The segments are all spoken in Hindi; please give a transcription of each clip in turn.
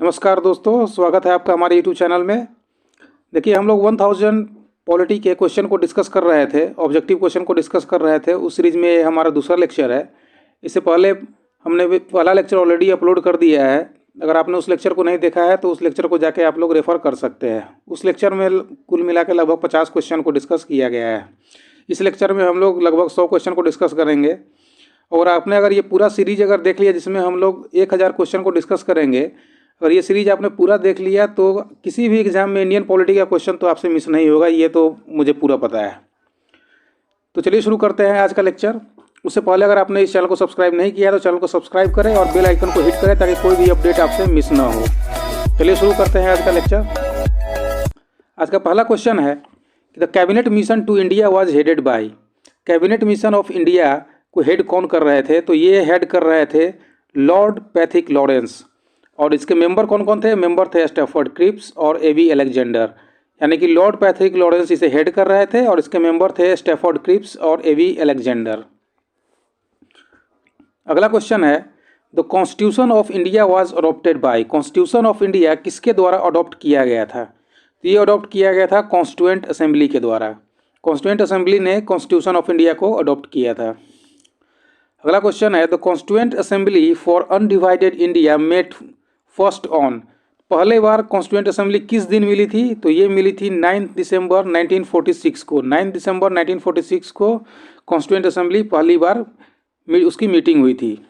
नमस्कार दोस्तों, स्वागत है आपका हमारे यूट्यूब चैनल में। देखिए, हम लोग 1000 पॉलिटी के क्वेश्चन को डिस्कस कर रहे थे, ऑब्जेक्टिव क्वेश्चन को डिस्कस कर रहे थे। उस सीरीज में ये हमारा दूसरा लेक्चर है। इससे पहले हमने पहला लेक्चर ऑलरेडी अपलोड कर दिया है। अगर आपने उस लेक्चर को नहीं देखा है तो उस लेक्चर को जाके आप लोग रेफ़र कर सकते हैं। उस लेक्चर में कुल मिला के लगभग 50 क्वेश्चन को डिस्कस किया गया है। इस लेक्चर में हम लोग लगभग 100 क्वेश्चन को डिस्कस करेंगे। और आपने अगर ये पूरा सीरीज अगर देख लिया, जिसमें हम लोग 1000 क्वेश्चन को डिस्कस करेंगे, अगर ये सीरीज आपने पूरा देख लिया तो किसी भी एग्जाम में इंडियन पॉलिटी का क्वेश्चन तो आपसे मिस नहीं होगा, ये तो मुझे पूरा पता है। तो चलिए शुरू करते हैं आज का लेक्चर। उससे पहले अगर आपने इस चैनल को सब्सक्राइब नहीं किया तो चैनल को सब्सक्राइब करें और बेल आइकन को हिट करें ताकि कोई भी अपडेट आपसे मिस ना हो। चलिए शुरू करते हैं आज का लेक्चर। आज का पहला क्वेश्चन है कि the cabinet mission to India was headed by. Cabinet mission of India को हेड कौन कर रहे थे? तो ये हेड कर रहे थे लॉर्ड पैथिक लॉरेंस। और इसके मेंबर कौन कौन थे? मेंबर थे स्टैफर्ड क्रिप्स और एवी अलेक्जेंडर। यानी कि लॉर्ड पैथिक लॉरेंस इसे हेड कर रहे थे और इसके मेंबर थे स्टैफर्ड क्रिप्स और एवी अलेक्जेंडर। अगला क्वेश्चन है the constitution of India was adopted by. Constitution of India किसके द्वारा अडॉप्ट किया गया था? तो ये अडॉप्ट किया गया था कॉन्स्टिट्यूएंट असेंबली के द्वारा। कॉन्स्टिट्यूएंट असेंबली ने कॉन्स्टिट्यूशन ऑफ इंडिया को अडॉप्ट किया था। अगला क्वेश्चन है the constituent assembly for undivided India met first on. पहले बार कॉन्स्टिट्यूएंट असेंबली किस दिन मिली थी? तो ये मिली थी 9 दिसंबर 1946 को। 9 दिसंबर 1946 को कॉन्स्टिट्यूएंट असेंबली पहली बार उसकी मीटिंग हुई थी।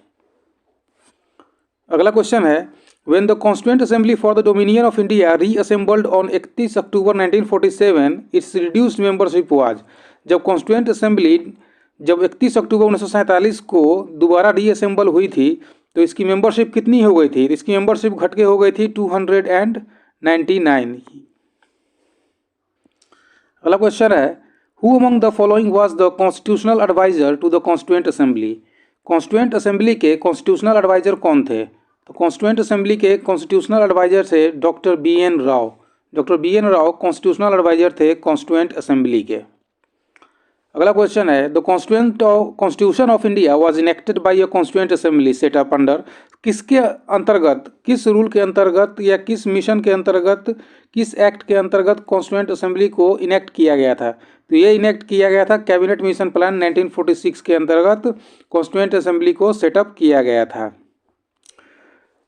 अगला क्वेश्चन है when the constituent assembly for the dominion of India reassembled on 31 October 1947 its reduced membership was. जब कॉन्स्टिट्यूएंट असेंबली 31 अक्टूबर 1947 को दोबारा रीअसेंबल हुई थी तो इसकी मेंबरशिप कितनी हो गई थी? इसकी मेंबरशिप घट के हो गई थी 299। अगला क्वेश्चन है who among the following was the constitutional adviser to the constituent assembly. Constituent assembly के कॉन्स्टिट्यूशनल एडवाइजर कौन थे? तो कॉन्स्टिट्यूएंट असेंबली के कॉन्स्टिट्यूशनल एडवाइजर थे doctor BN Rao. Doctor BN Rao constitutional adviser थे कॉन्स्टिट्यूएंट असेंबली के। अगला क्वेश्चन है the constitution of India was enacted by a constituent assembly set up under. किसके अंतर्गत, किस रूल के अंतर्गत या किस मिशन के अंतर्गत, किस एक्ट के अंतर्गत कॉन्स्टिट्यूएंट असेंबली को इनेक्ट किया गया था? तो ये इनेक्ट किया गया था कैबिनेट मिशन प्लान 1946 के अंतर्गत कॉन्स्टिट्यूएंट असेंबली को सेटअप किया गया था।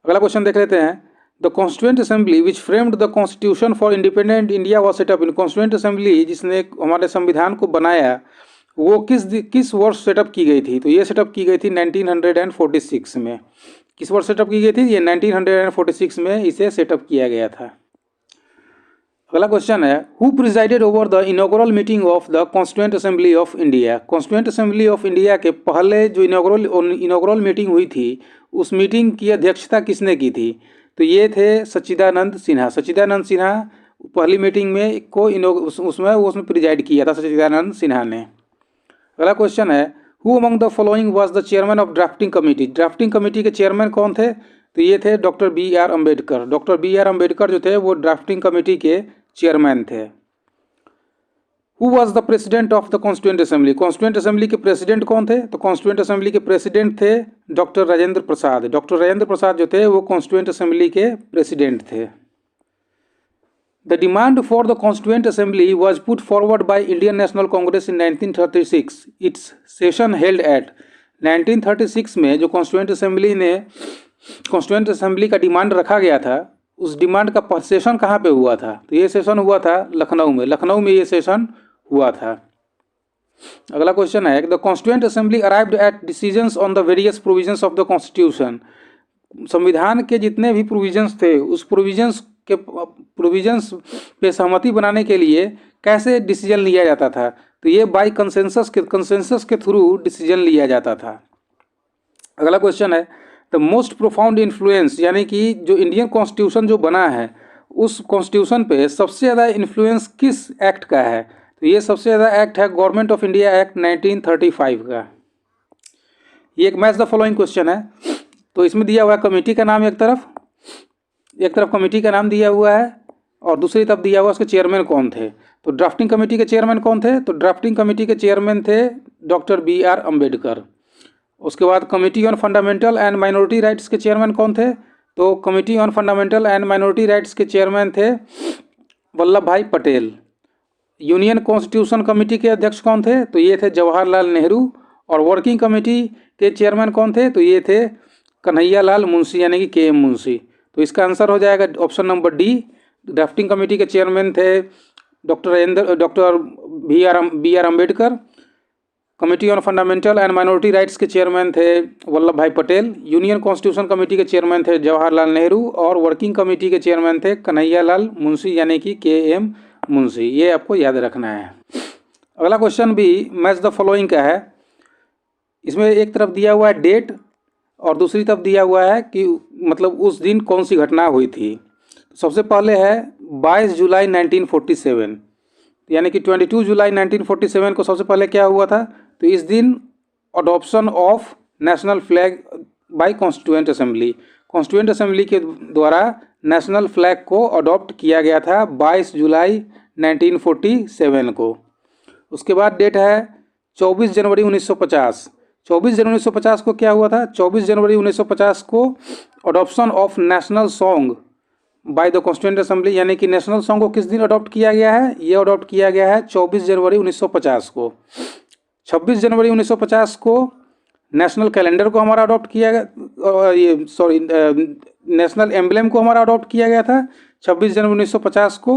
अगला क्वेश्चन देख लेते हैं the constituent assembly which framed the constitution for independent India was setup in. Constituent assembly जिसने हमारे संविधान को बनाया वो किस वर्ष सेटअप की गई थी? तो ये सेटअप की गई थी 1946 में। किस वर्ष सेटअप की गई थी? ये 1946 में इसे सेटअप किया गया था। अगला क्वेश्चन है who presided over the inaugural meeting of the constituent assembly of India. Constituent assembly of India के पहले जो इनॉग्रल मीटिंग हुई थी उस मीटिंग की अध्यक्षता किसने की थी? तो ये थे सच्चिदानंद सिन्हा। सच्चिदानंद सिन्हा पहली मीटिंग में उसमें प्रिजाइड किया था सच्चिदानंद सिन्हा ने। अगला क्वेश्चन है who among the following was the chairman of drafting committee. Drafting committee के चेयरमैन कौन थे? तो ये थे doctor BR Ambedkar. Doctor BR Ambedkar जो थे वो ड्राफ्टिंग कमेटी के चेयरमैन थे। Who was the president of the constituent assembly. Constituent assembly के प्रेसिडेंट कौन थे? तो कॉन्स्टिट्यूएंट असेंबली के प्रेसिडेंट थे डॉक्टर राजेंद्र प्रसाद। डॉक्टर राजेंद्र प्रसाद जो थे वो कॉन्स्टिट्यूएंट असेंबली के प्रेसिडेंट थे। The demand for the Constituent Assembly was put forward by Indian National Congress in 1936. Its session held at 1936 में जो कॉन्स्टिट्यूएंट असेंबली का डिमांड रखा गया था उस डिमांड का सेशन कहाँ पे हुआ था? तो ये सेशन हुआ था लखनऊ में। लखनऊ में ये सेशन हुआ था। अगला क्वेश्चन है the constituent assembly arrived at decisions on the various provisions of the constitution. संविधान के जितने भी प्रोविजंस थे उस प्रोविजंस पे सहमति बनाने के लिए कैसे डिसीजन लिया जाता था? तो ये बाय कंसेंसस के थ्रू डिसीजन लिया जाता था। अगला क्वेश्चन है द मोस्ट प्रोफाउंड इन्फ्लुएंस, यानी कि जो इंडियन कॉन्स्टिट्यूशन जो बना है उस कॉन्स्टिट्यूशन पे सबसे ज़्यादा इन्फ्लुएंस किस एक्ट का है? तो ये सबसे ज़्यादा एक्ट है गवर्नमेंट ऑफ इंडिया एक्ट 1935 का। ये एक मैच द फॉलोइंग क्वेश्चन है। तो इसमें दिया हुआ है कमेटी का नाम, एक तरफ कमेटी का नाम दिया हुआ है और दूसरी तरफ दिया हुआ उसके चेयरमैन कौन थे। तो ड्राफ्टिंग कमेटी के चेयरमैन कौन थे? तो ड्राफ्टिंग कमेटी के चेयरमैन थे डॉक्टर BR अम्बेडकर। उसके बाद committee on fundamental and minority rights के चेयरमैन कौन थे? तो committee on fundamental and minority rights के चेयरमैन थे Vallabhbhai Patel. Union constitution committee के अध्यक्ष कौन थे? तो ये थे जवाहरलाल नेहरू। और वर्किंग कमेटी के चेयरमैन कौन थे? तो ये थे कन्हैया लाल मुंशी यानी कि के एम मुंशी। तो इसका आंसर हो जाएगा option number D. Drafting committee के चेयरमैन थे doctor B R Ambedkar. Committee on fundamental and minority rights के चेयरमैन थे Vallabhbhai Patel. Union constitution committee के चेयरमैन थे जवाहरलाल नेहरू। और वर्किंग कमेटी के चेयरमैन थे कन्हैया लाल मुंशी यानी कि के एम मुंशी। ये आपको याद रखना है। अगला क्वेश्चन भी मैच द फॉलोइंग का है। इसमें एक तरफ दिया हुआ है डेट और दूसरी तरफ दिया हुआ है कि मतलब उस दिन कौन सी घटना हुई थी। तो सबसे पहले है 22 जुलाई 1947 यानी कि 22 जुलाई 1947 को सबसे पहले क्या हुआ था? तो इस दिन adoption of national flag by constituent assembly, constituent assembly के द्वारा नेशनल फ्लैग को अडॉप्ट किया गया था 22 जुलाई 1947 को। उसके बाद डेट है 24 जनवरी 1950। 24 जनवरी 1950 को क्या हुआ था? 24 जनवरी 1950 को adoption of national song by the constituent assembly यानी कि नेशनल सॉन्ग को किस दिन अडॉप्ट किया गया है? ये अडॉप्ट किया गया है 24 जनवरी 1950 को। 26 जनवरी 1950 को नेशनल कैलेंडर को हमारा अडॉप्ट किया गया, नेशनल एम्बलम को हमारा अडॉप्ट किया गया था 26 जनवरी 1950 को।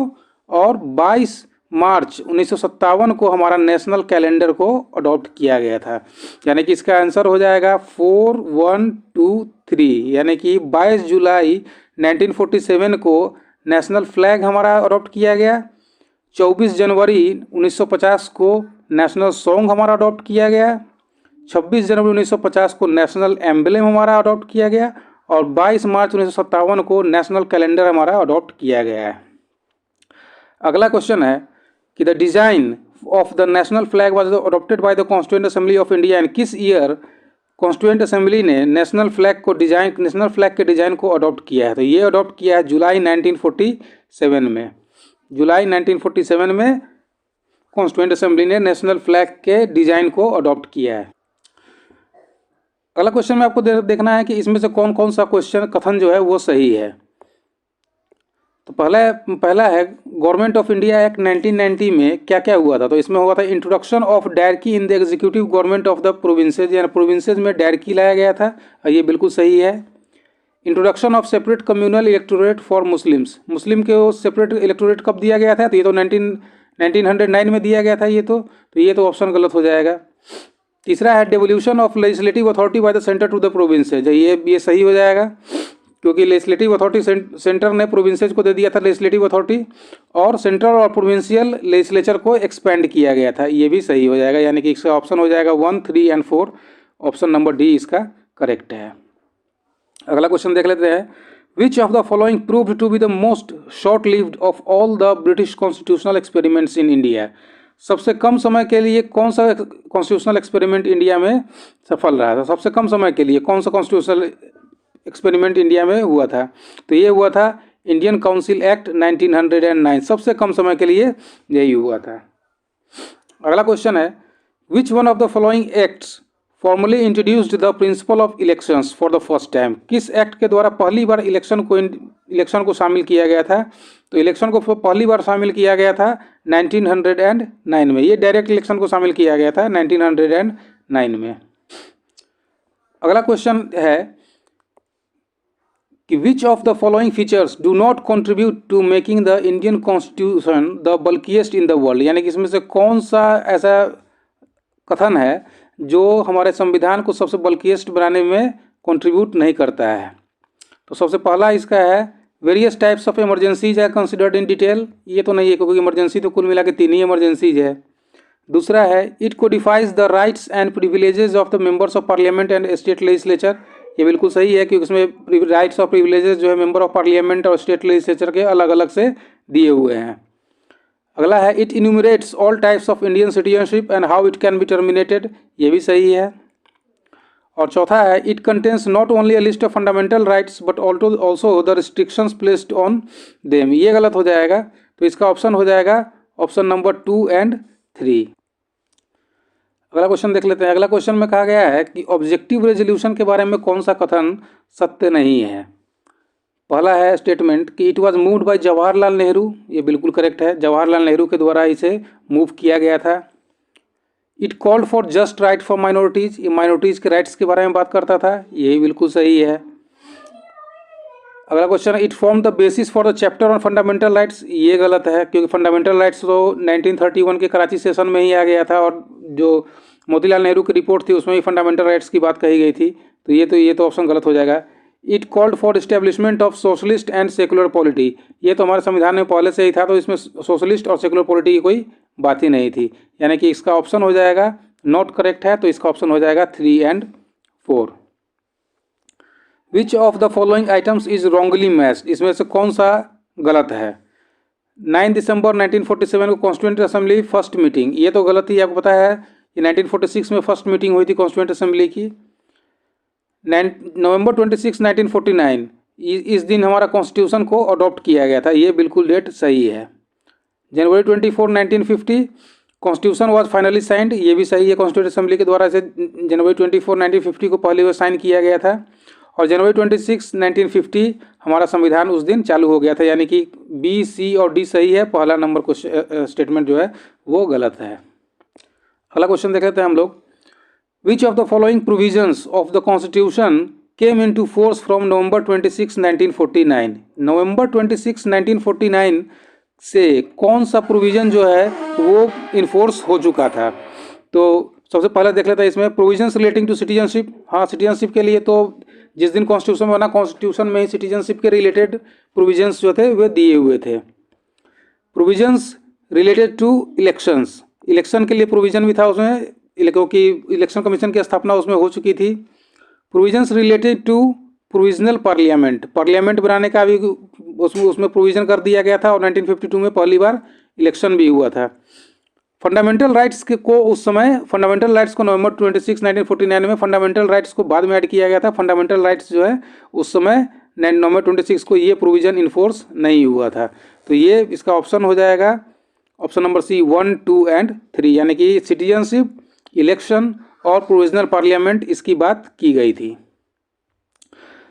और 22 मार्च 1957 को हमारा नेशनल कैलेंडर को अडॉप्ट किया गया था। यानी कि इसका आंसर हो जाएगा 4, 1, 2, 3 यानी कि 22 जुलाई 1947 को नेशनल फ्लैग हमारा अडॉप्ट किया गया। 24 जनवरी 1950 को नेशनल सॉन्ग हमारा अडॉप्ट किया गया। 26 जनवरी 1950 को नेशनल एम्बलम हमारा अडॉप्ट किया गया। और 22 मार्च 1957 को नेशनल कैलेंडर हमारा अडॉप्ट किया गया है। अगला क्वेश्चन है कि the design of the national flag was adopted by the constituent assembly of India and किस ईयर कॉन्स्टिट्यूएंट असेंबली ने नेशनल फ्लैग के डिज़ाइन को अडॉप्ट किया है? तो ये अडॉप्ट किया है जुलाई 1947 में। जुलाई 1947 में कॉन्स्टिट्यूएंट असेंबली ने नेशनल फ्लैग के डिज़ाइन को अडॉप्ट किया है। अगला क्वेश्चन में आपको देखना है कि इसमें से कौन कौन सा क्वेश्चन कथन जो है वो सही है। तो पहला है गवर्नमेंट ऑफ इंडिया एक्ट 1990 में क्या क्या हुआ था? तो इसमें हुआ था introduction of diarchy in the executive government of the provinces यानी प्रोविंसेज में डायरकी लाया गया था और ये बिल्कुल सही है। Introduction of separate communal electorate for Muslims, Muslim के वो सेपरेट इलेक्टोरेट कब दिया गया था? तो ये तो 1909 में दिया गया था। ये तो ऑप्शन गलत हो जाएगा। तीसरा है devolution of legislative authority by the centre to the provinces, ये सही हो जाएगा क्योंकि लेजिस्लेटिव अथॉरिटी सेंटर ने प्रोविंसेज को दे दिया था लेजिस्लेटिव अथॉरिटी और सेंट्रल और प्रोविंशियल लेजिस्लेचर को एक्सपेंड किया गया था। ये भी सही हो जाएगा यानी कि इसका ऑप्शन हो जाएगा 1, 3 एंड 4। ऑप्शन नंबर डी इसका करेक्ट है। अगला क्वेश्चन देख लेते हैं। Which of the following proved to be the most short lived of all the British constitutional experiments in India, सबसे कम समय के लिए कौन सा कॉन्स्टिट्यूशनल एक्सपेरिमेंट इंडिया में सफल रहा था? सबसे कम समय के लिए कौन सा कॉन्स्टिट्यूशनल एक्सपेरिमेंट इंडिया में हुआ था? तो ये हुआ था इंडियन काउंसिल एक्ट 1909, सबसे कम समय के लिए यही हुआ था। अगला क्वेश्चन है विच one of the following acts formally introduced the principle of elections for the first time, किस एक्ट के द्वारा पहली बार इलेक्शन को शामिल किया गया था? तो इलेक्शन को पहली बार शामिल किया गया था 1909 में। ये डायरेक्ट इलेक्शन को शामिल किया गया था 1909 में। अगला क्वेश्चन है कि which of the following features do not contribute to making the Indian constitution the bulkiest in the world, यानी कि इसमें से कौन सा ऐसा कथन है जो हमारे संविधान को सबसे बल्किएस्ट बनाने में कंट्रीब्यूट नहीं करता है? तो सबसे पहला इसका है वेरियस टाइप्स ऑफ इमरजेंसीज है कंसिडर्ड इन डिटेल, ये तो नहीं है क्योंकि इमरजेंसी तो कुल मिला के 3 ही इमरजेंसीज है। दूसरा है it codifies the rights and privileges of the members of parliament and state legislature, ये बिल्कुल सही है क्योंकि इसमें राइट्स और प्रिविलेजेस जो है मेंबर ऑफ पार्लियामेंट और स्टेट लेजिस्लेचर के अलग अलग से दिए हुए हैं। अगला है it enumerates all types of Indian citizenship and how it can be terminated, ये भी सही है। और चौथा है it contains not only a list of fundamental rights but also the restrictions placed on them, ये गलत हो जाएगा। तो इसका ऑप्शन हो जाएगा ऑप्शन नंबर 2 एंड 3। अगला क्वेश्चन देख लेते हैं। अगला क्वेश्चन में कहा गया है कि ऑब्जेक्टिव रेजोल्यूशन के बारे में कौन सा कथन सत्य नहीं है? पहला है स्टेटमेंट कि it was moved by Jawaharlal Nehru, ये बिल्कुल करेक्ट है, जवाहरलाल नेहरू के द्वारा इसे मूव किया गया था। It called for just right for minorities, ये माइनॉरिटीज़ के राइट्स के बारे में बात करता था, यही बिल्कुल सही है। अगला क्वेश्चन है it form the basis for the chapter on fundamental rights, ये गलत है क्योंकि फंडामेंटल राइट्स तो 1931 के कराची सेशन में ही आ गया था और जो मोतीलाल नेहरू की रिपोर्ट थी उसमें भी फंडामेंटल राइट्स की बात कही गई थी, तो ये तो ऑप्शन गलत हो जाएगा। It called for establishment of socialist and secular polity, ये तो हमारे संविधान में पहले से ही था, तो इसमें सोशलिस्ट और सेकुलर पॉलिटी की कोई बात ही नहीं थी, यानी कि इसका ऑप्शन हो जाएगा नॉट करेक्ट है, तो इसका ऑप्शन हो जाएगा 3 और 4। विच of the following items is wrongly matched, इसमें से कौन सा गलत है। 9 दिसंबर 1947 को कॉन्स्टिट्यूएंट असेंबली फर्स्ट मीटिंग, ये तो गलत ही, आपको पता है कि 1946 में फर्स्ट मीटिंग हुई थी कॉन्स्टिट्यूएंट असेंबली की। नवंबर 26, 1949 इस दिन हमारा कॉन्स्टिट्यूशन को अडॉप्ट किया गया था, ये बिल्कुल डेट सही है। जनवरी 24, 1950 कॉन्स्टिट्यूशन वाज फाइनली साइंड, ये भी सही है, कॉन्स्टिट्यूएंट असेंबली के द्वारा इसे जनवरी 24, 1950 को पहली बार साइन किया गया था। और जनवरी 26, 1950 हमारा संविधान उस दिन चालू हो गया था, यानी कि बी, सी और डी सही है, पहला नंबर को स्टेटमेंट जो है वो गलत है। अगला क्वेश्चन देख लेते हैं हम लोग। विच of the following provisions of the constitution came into force from November 26, 1949, नवंबर 26, 1949 से कौन सा प्रोविज़न जो है वो इन्फोर्स हो चुका था। तो सबसे पहले देख लेते हैं इसमें प्रोविजंस रिलेटिंग टू सिटीजनशिप, हाँ सिटीजनशिप के लिए तो जिस दिन कॉन्स्टिट्यूशन बना कॉन्स्टिट्यूशन में ही सिटीजनशिप के रिलेटेड प्रोविजंस जो थे वे दिए हुए थे। Provisions related to elections, election के लिए प्रोविज़न भी था उसमें, क्योंकि इलेक्शन कमीशन की स्थापना उसमें हो चुकी थी। Provisions related to provisional parliament, parliament बनाने का भी उसमें प्रोविज़न कर दिया गया था और 1952 में पहली बार इलेक्शन भी हुआ था। फंडामेंटल राइट्स को उस समय फंडामेंटल राइट्स को नवंबर 26, 1949 में फंडामेंटल राइट्स को बाद में ऐड किया गया था। फंडामेंटल राइट्स जो है उस समय नवंबर 26 को ये प्रोविज़न इन्फोर्स नहीं हुआ था, तो ये इसका ऑप्शन हो जाएगा ऑप्शन नंबर सी 1, 2 और 3, यानी कि सिटीजनशिप, इलेक्शन और प्रोविजनल पार्लियामेंट इसकी बात की गई थी।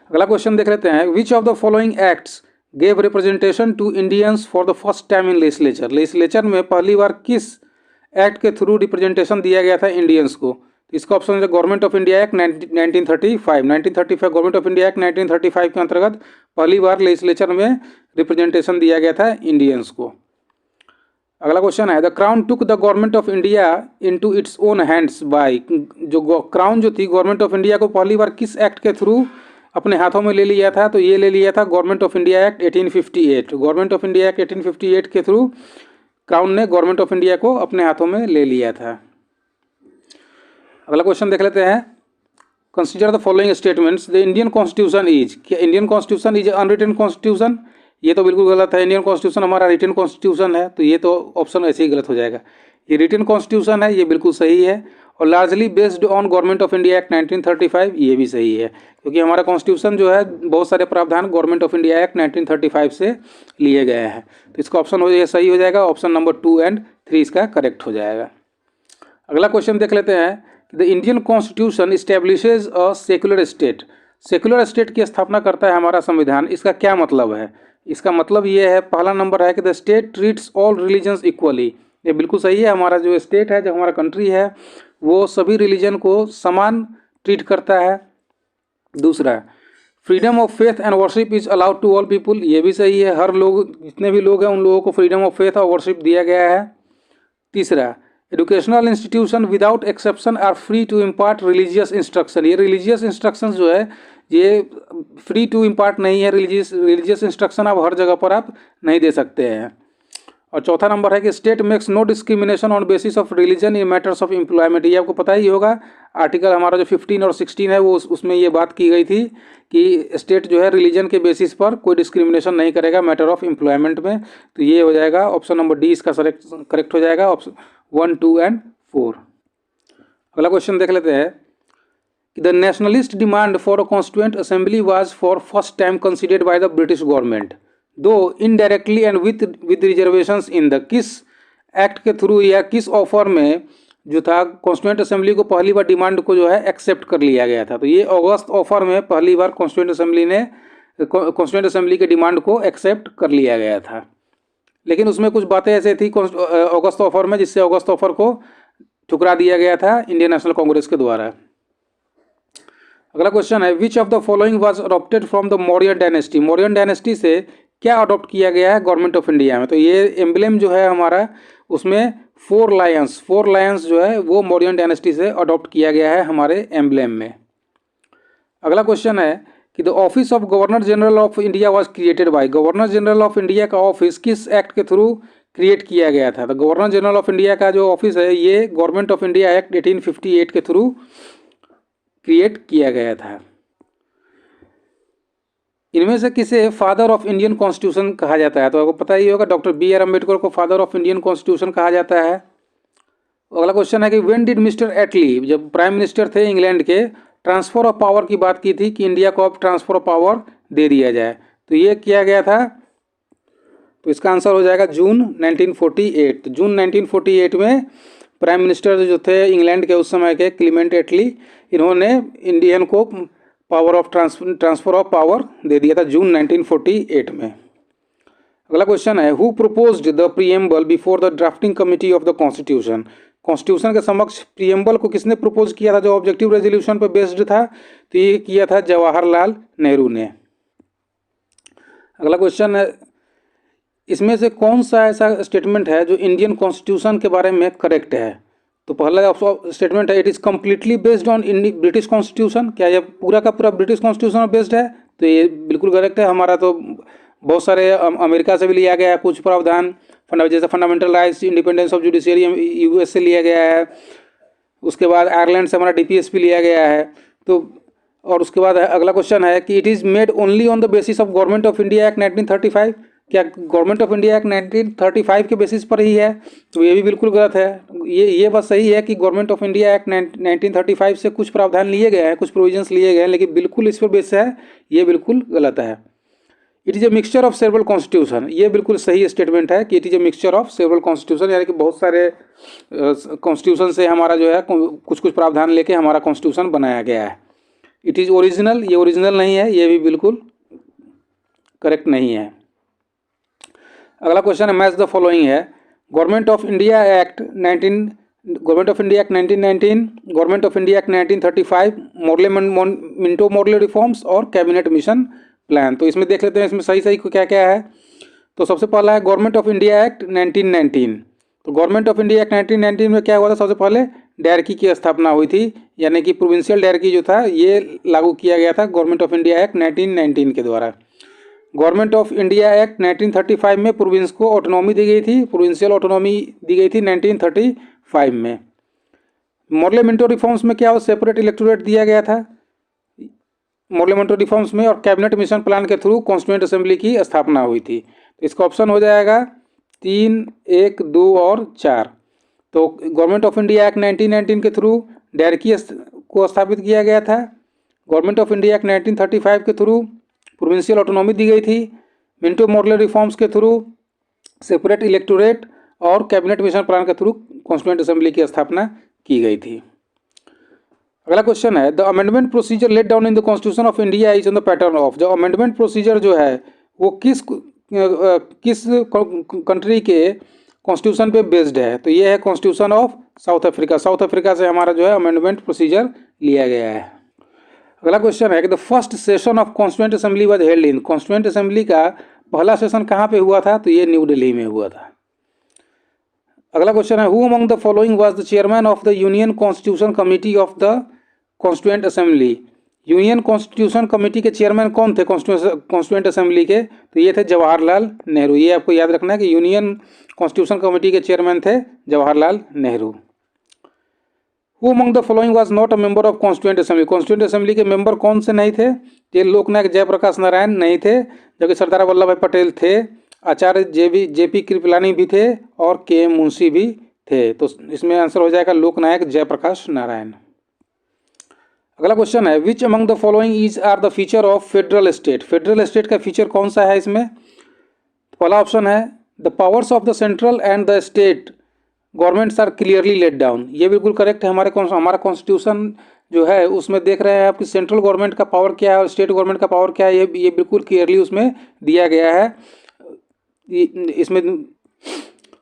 अगला क्वेश्चन देख लेते हैं। Which of the following acts gave representation to Indians for the first time in legislature, legislature में पहली बार किस एक्ट के थ्रू रिप्रेजेंटेशन दिया गया था इंडियंस को। इसका ऑप्शन है government of India act 1935 government of India act 1935 के अंतर्गत पहली बार लेजिस्लेचर में रिप्रेजेंटेशन दिया गया था इंडियंस को। अगला क्वेश्चन है the crown took the government of India into its own hands bye, जो क्राउन जो थी गवर्नमेंट ऑफ इंडिया को पहली बार किस एक्ट के थ्रू अपने हाथों में ले लिया था, तो ये ले लिया था government of India act 1858, government of India act 1858 के थ्रू क्राउन ने गवर्नमेंट ऑफ इंडिया को अपने हाथों में ले लिया था। अगला क्वेश्चन देख लेते हैं। Consider the following statements, the Indian constitution is, क्या Indian constitution is unwritten constitution, ये तो बिल्कुल गलत है। इंडियन कॉन्स्टिट्यूशन हमारा रिटन कॉन्स्टिट्यूशन है, तो ये तो ऑप्शन ऐसे ही गलत हो जाएगा। ये रिटन कॉन्स्टिट्यूशन है, ये बिल्कुल सही है। और largely based on government of India act 1935, ये भी सही है, क्योंकि हमारा कॉन्स्टिट्यूशन जो है बहुत सारे प्रावधान गवर्नमेंट ऑफ इंडिया एक्ट 1935 से लिए गए हैं, तो इसका ऑप्शन हो जाएगा सही हो जाएगा, ऑप्शन नंबर 2 और 3 इसका करेक्ट हो जाएगा। अगला क्वेश्चन देख लेते हैं। The Indian constitution establishes a secular state, secular state की स्थापना करता है हमारा संविधान, इसका क्या मतलब है। इसका मतलब ये है, पहला नंबर है कि the state treats all religions equally, ये बिल्कुल सही है। हमारा जो स्टेट है, जो हमारा कंट्री है, वो सभी रिलीजन को समान ट्रीट करता है। दूसरा, freedom of faith and worship is allowed to all people, ये भी सही है, हर लोग जितने भी लोग हैं उन लोगों को फ्रीडम ऑफ फेथ और वर्शिप दिया गया है। तीसरा, educational institution without exception are free to impart religious instruction, ये रिलीजियस इंस्ट्रक्शन जो है ये फ्री टू इम्पार्ट नहीं है, रिलीजियस इंस्ट्रक्शन आप हर जगह पर आप नहीं दे सकते हैं। और चौथा नंबर है कि state makes no discrimination on basis of religion in matters of employment, ये आपको पता ही होगा। आर्टिकल हमारा जो 15 और 16 है वो उसमें ये बात की गई थी कि स्टेट जो है रिलीजन के बेसिस पर कोई डिस्क्रिमिनेशन नहीं करेगा मैटर ऑफ एम्प्लॉयमेंट में, तो ये हो जाएगा ऑप्शन नंबर डी इसका करेक्ट हो जाएगा, ऑप्शन 1, 2 और 4। अगला क्वेश्चन देख लेते हैं। The nationalist demand for a constituent assembly was for first time considered by the British government though indirectly and with reservations in the, किस एक्ट के थ्रू या किस ऑफर में जो था कॉन्स्टिट्यूएंट असेंबली को पहली बार डिमांड को जो है एक्सेप्ट कर लिया गया था, तो ये अगस्त ऑफर में पहली बार कॉन्स्टिट्यूएंट असेंबली ने कॉन्स्टिट्यूएंट असेंबली के डिमांड को एक्सेप्ट कर लिया गया था। लेकिन उसमें कुछ बातें ऐसे थी अगस्त ऑफर में, जिससे अगस्त ऑफर को ठुकरा दिया गया था इंडियन नेशनल कांग्रेस के द्वारा। अगला क्वेश्चन है, which of the following was adopted from the Mauryan dynasty. Mauryan dynasty से क्या अडॉप्ट किया गया है गवर्नमेंट ऑफ इंडिया में। तो ये एम्ब्लेम जो है हमारा, उसमें 4 लायंस जो है वो मौर्यन डायनेस्टी से अडॉप्ट किया गया है हमारे एम्ब्लेम में। अगला क्वेश्चन है कि the office of governor general of India was created by. Governor general of India का ऑफिस किस एक्ट के थ्रू क्रिएट किया गया था। तो गवर्नर जनरल ऑफ इंडिया का जो ऑफिस है ये गवर्नमेंट ऑफ इंडिया एक्ट 1858 के थ्रू क्रिएट किया गया था। इनमें से किसे फादर ऑफ इंडियन कॉन्स्टिट्यूशन कहा जाता है। तो आपको पता ही होगा, डॉक्टर बी आर अम्बेडकर को फादर ऑफ इंडियन कॉन्स्टिट्यूशन कहा जाता है। अगला क्वेश्चन है कि व्हेन डिड मिस्टर एटली, जब प्राइम मिनिस्टर थे इंग्लैंड के, ट्रांसफर ऑफ पावर की बात की थी कि इंडिया को अब ट्रांसफर ऑफ पावर दे दिया जाए, तो ये किया गया था। तो इसका आंसर हो जाएगा जून 1948। जून 1948 में प्राइम मिनिस्टर जो थे इंग्लैंड के उस समय के क्लीमेंट एटली, इन्होंने इंडियन को power of transfer of power दे दिया था जून 1948 में। अगला क्वेश्चन है, who proposed the preamble before the drafting committee of the constitution. Constitution के समक्ष प्रीएम्बल को किसने प्रपोज किया था जो ऑब्जेक्टिव रेजोल्यूशन पर बेस्ड था। तो ये किया था जवाहरलाल नेहरू ने। अगला क्वेश्चन है, इसमें से कौन सा ऐसा स्टेटमेंट है जो इंडियन कॉन्स्टिट्यूशन के बारे में करेक्ट है। तो पहला स्टेटमेंट है, it is completely based on British constitution. क्या यह पूरा का पूरा ब्रिटिश कॉन्स्टिट्यूशन बेस्ड है। तो ये बिल्कुल करेक्ट है। हमारा तो बहुत सारे अमेरिका से भी लिया गया है कुछ प्रावधान, जैसे fundamental rights, independence of judiciary US से लिया गया है। उसके बाद आयरलैंड से हमारा डीपीएसपी लिया गया है। तो और उसके बाद अगला क्वेश्चन है कि it is made only on the basis of government of India act 1935। क्या गवर्नमेंट ऑफ इंडिया एक्ट 1935 के बेसिस पर ही है। तो ये भी बिल्कुल गलत है। ये बात सही है कि गवर्नमेंट ऑफ इंडिया एक्ट 1935 से कुछ प्रावधान लिए गए हैं, कुछ प्रोविजंस लिए गए हैं, लेकिन बिल्कुल इस पर बेस है, ये बिल्कुल गलत है। It is a mixture of several constitution, ये बिल्कुल सही स्टेटमेंट है कि it is a mixture of several constitution, यानी कि बहुत सारे कॉन्स्टिट्यूशन से हमारा जो है कुछ कुछ प्रावधान लेके हमारा कॉन्स्टिट्यूशन बनाया गया है। इट इज़ ओरिजिनल, ये ओरिजिनल नहीं है, ये भी बिल्कुल करेक्ट नहीं है। अगला क्वेश्चन है, मैच द फॉलोइंग है। Government of India act 1919, government of India act 1935, Minto Morley reforms और कैबिनेट मिशन प्लान। तो इसमें देख लेते हैं इसमें सही सही को क्या क्या है। तो सबसे पहला है गवर्नमेंट ऑफ इंडिया एक्ट 1919। तो गवर्नमेंट ऑफ इंडिया एक्ट 1919 में क्या हुआ था, सबसे पहले डायरकी की स्थापना हुई थी, यानी कि प्रोविंशियल डायरकी जो था ये लागू किया गया था गवर्नमेंट ऑफ इंडिया एक्ट 1919 के द्वारा। गवर्नमेंट ऑफ इंडिया एक्ट 1935 में प्रोविंस को ऑटोनॉमी दी गई थी, प्रोविंशियल ऑटोनॉमी दी गई थी 1935 में। मॉडल मिंटो रिफॉर्म्स में क्या हो, सेपरेट इलेक्टोरेट दिया गया था मॉडल मिंटो रिफॉर्म्स में, और कैबिनेट मिशन प्लान के थ्रू कॉन्स्टिट्यूएंट असेंबली की स्थापना हुई थी। तो इसका ऑप्शन हो जाएगा 3, 1, 2 और 4। तो गवर्नमेंट ऑफ इंडिया एक्ट 1919 के थ्रू डायरकी को स्थापित किया गया था। गवर्नमेंट ऑफ इंडिया एक्ट 1935 के थ्रू प्रोविंशियल ऑटोनॉमी दी गई थी। मिंटो मॉडल रिफॉर्म्स के थ्रू सेपरेट इलेक्टोरेट और कैबिनेट मिशन प्लान के थ्रू कॉन्स्टिट्यूएंट असेंबली की स्थापना की गई थी। अगला क्वेश्चन है, the amendment procedure laid down in the constitution of India is on the pattern of. जो अमेंडमेंट प्रोसीजर जो है वो किस कंट्री के कॉन्स्टिट्यूशन पे बेस्ड है। तो ये है constitution of south Africa. South Africa से हमारा जो है अमेंडमेंट प्रोसीजर लिया गया है। अगला क्वेश्चन है कि the first session of constituent assembly was held in. Constituent assembly का पहला सेशन कहाँ पे हुआ था। तो ये न्यू दिल्ली में हुआ था। अगला क्वेश्चन है, who among the following was the chairman of the union constitution committee of the constituent assembly. Union constitution committee के चेयरमैन कौन थे कॉन्स्टिट्यूएंट असेंबली के। तो ये थे जवाहरलाल नेहरू। ये आपको याद रखना है कि यूनियन कॉन्स्टिट्यूशन कमेटी के चेयरमैन थे Jawaharlal Nehru. Who among the following was not a member of constituent assembly. Constituent assembly के मेंबर कौन से नहीं थे। ये लोकनायक जयप्रकाश नारायण नहीं थे, जबकि सरदार वल्लभ भाई पटेल थे, आचार्य जेपी कृपलानी भी थे और के मुंशी भी थे। तो इसमें आंसर हो जाएगा लोकनायक जयप्रकाश नारायण। अगला क्वेश्चन है, which among the following is are the feature of federal state. Federal state का फीचर कौन सा है इसमें। पहला ऑप्शन है the powers of the central and the state governments are clearly laid down. ये बिल्कुल करेक्ट है। हमारा कॉन्स्टिट्यूशन जो है उसमें देख रहे हैं आपकी सेंट्रल गवर्नमेंट का पावर क्या है और स्टेट गवर्नमेंट का पावर क्या है, ये बिल्कुल क्लियरली उसमें दिया गया है। इसमें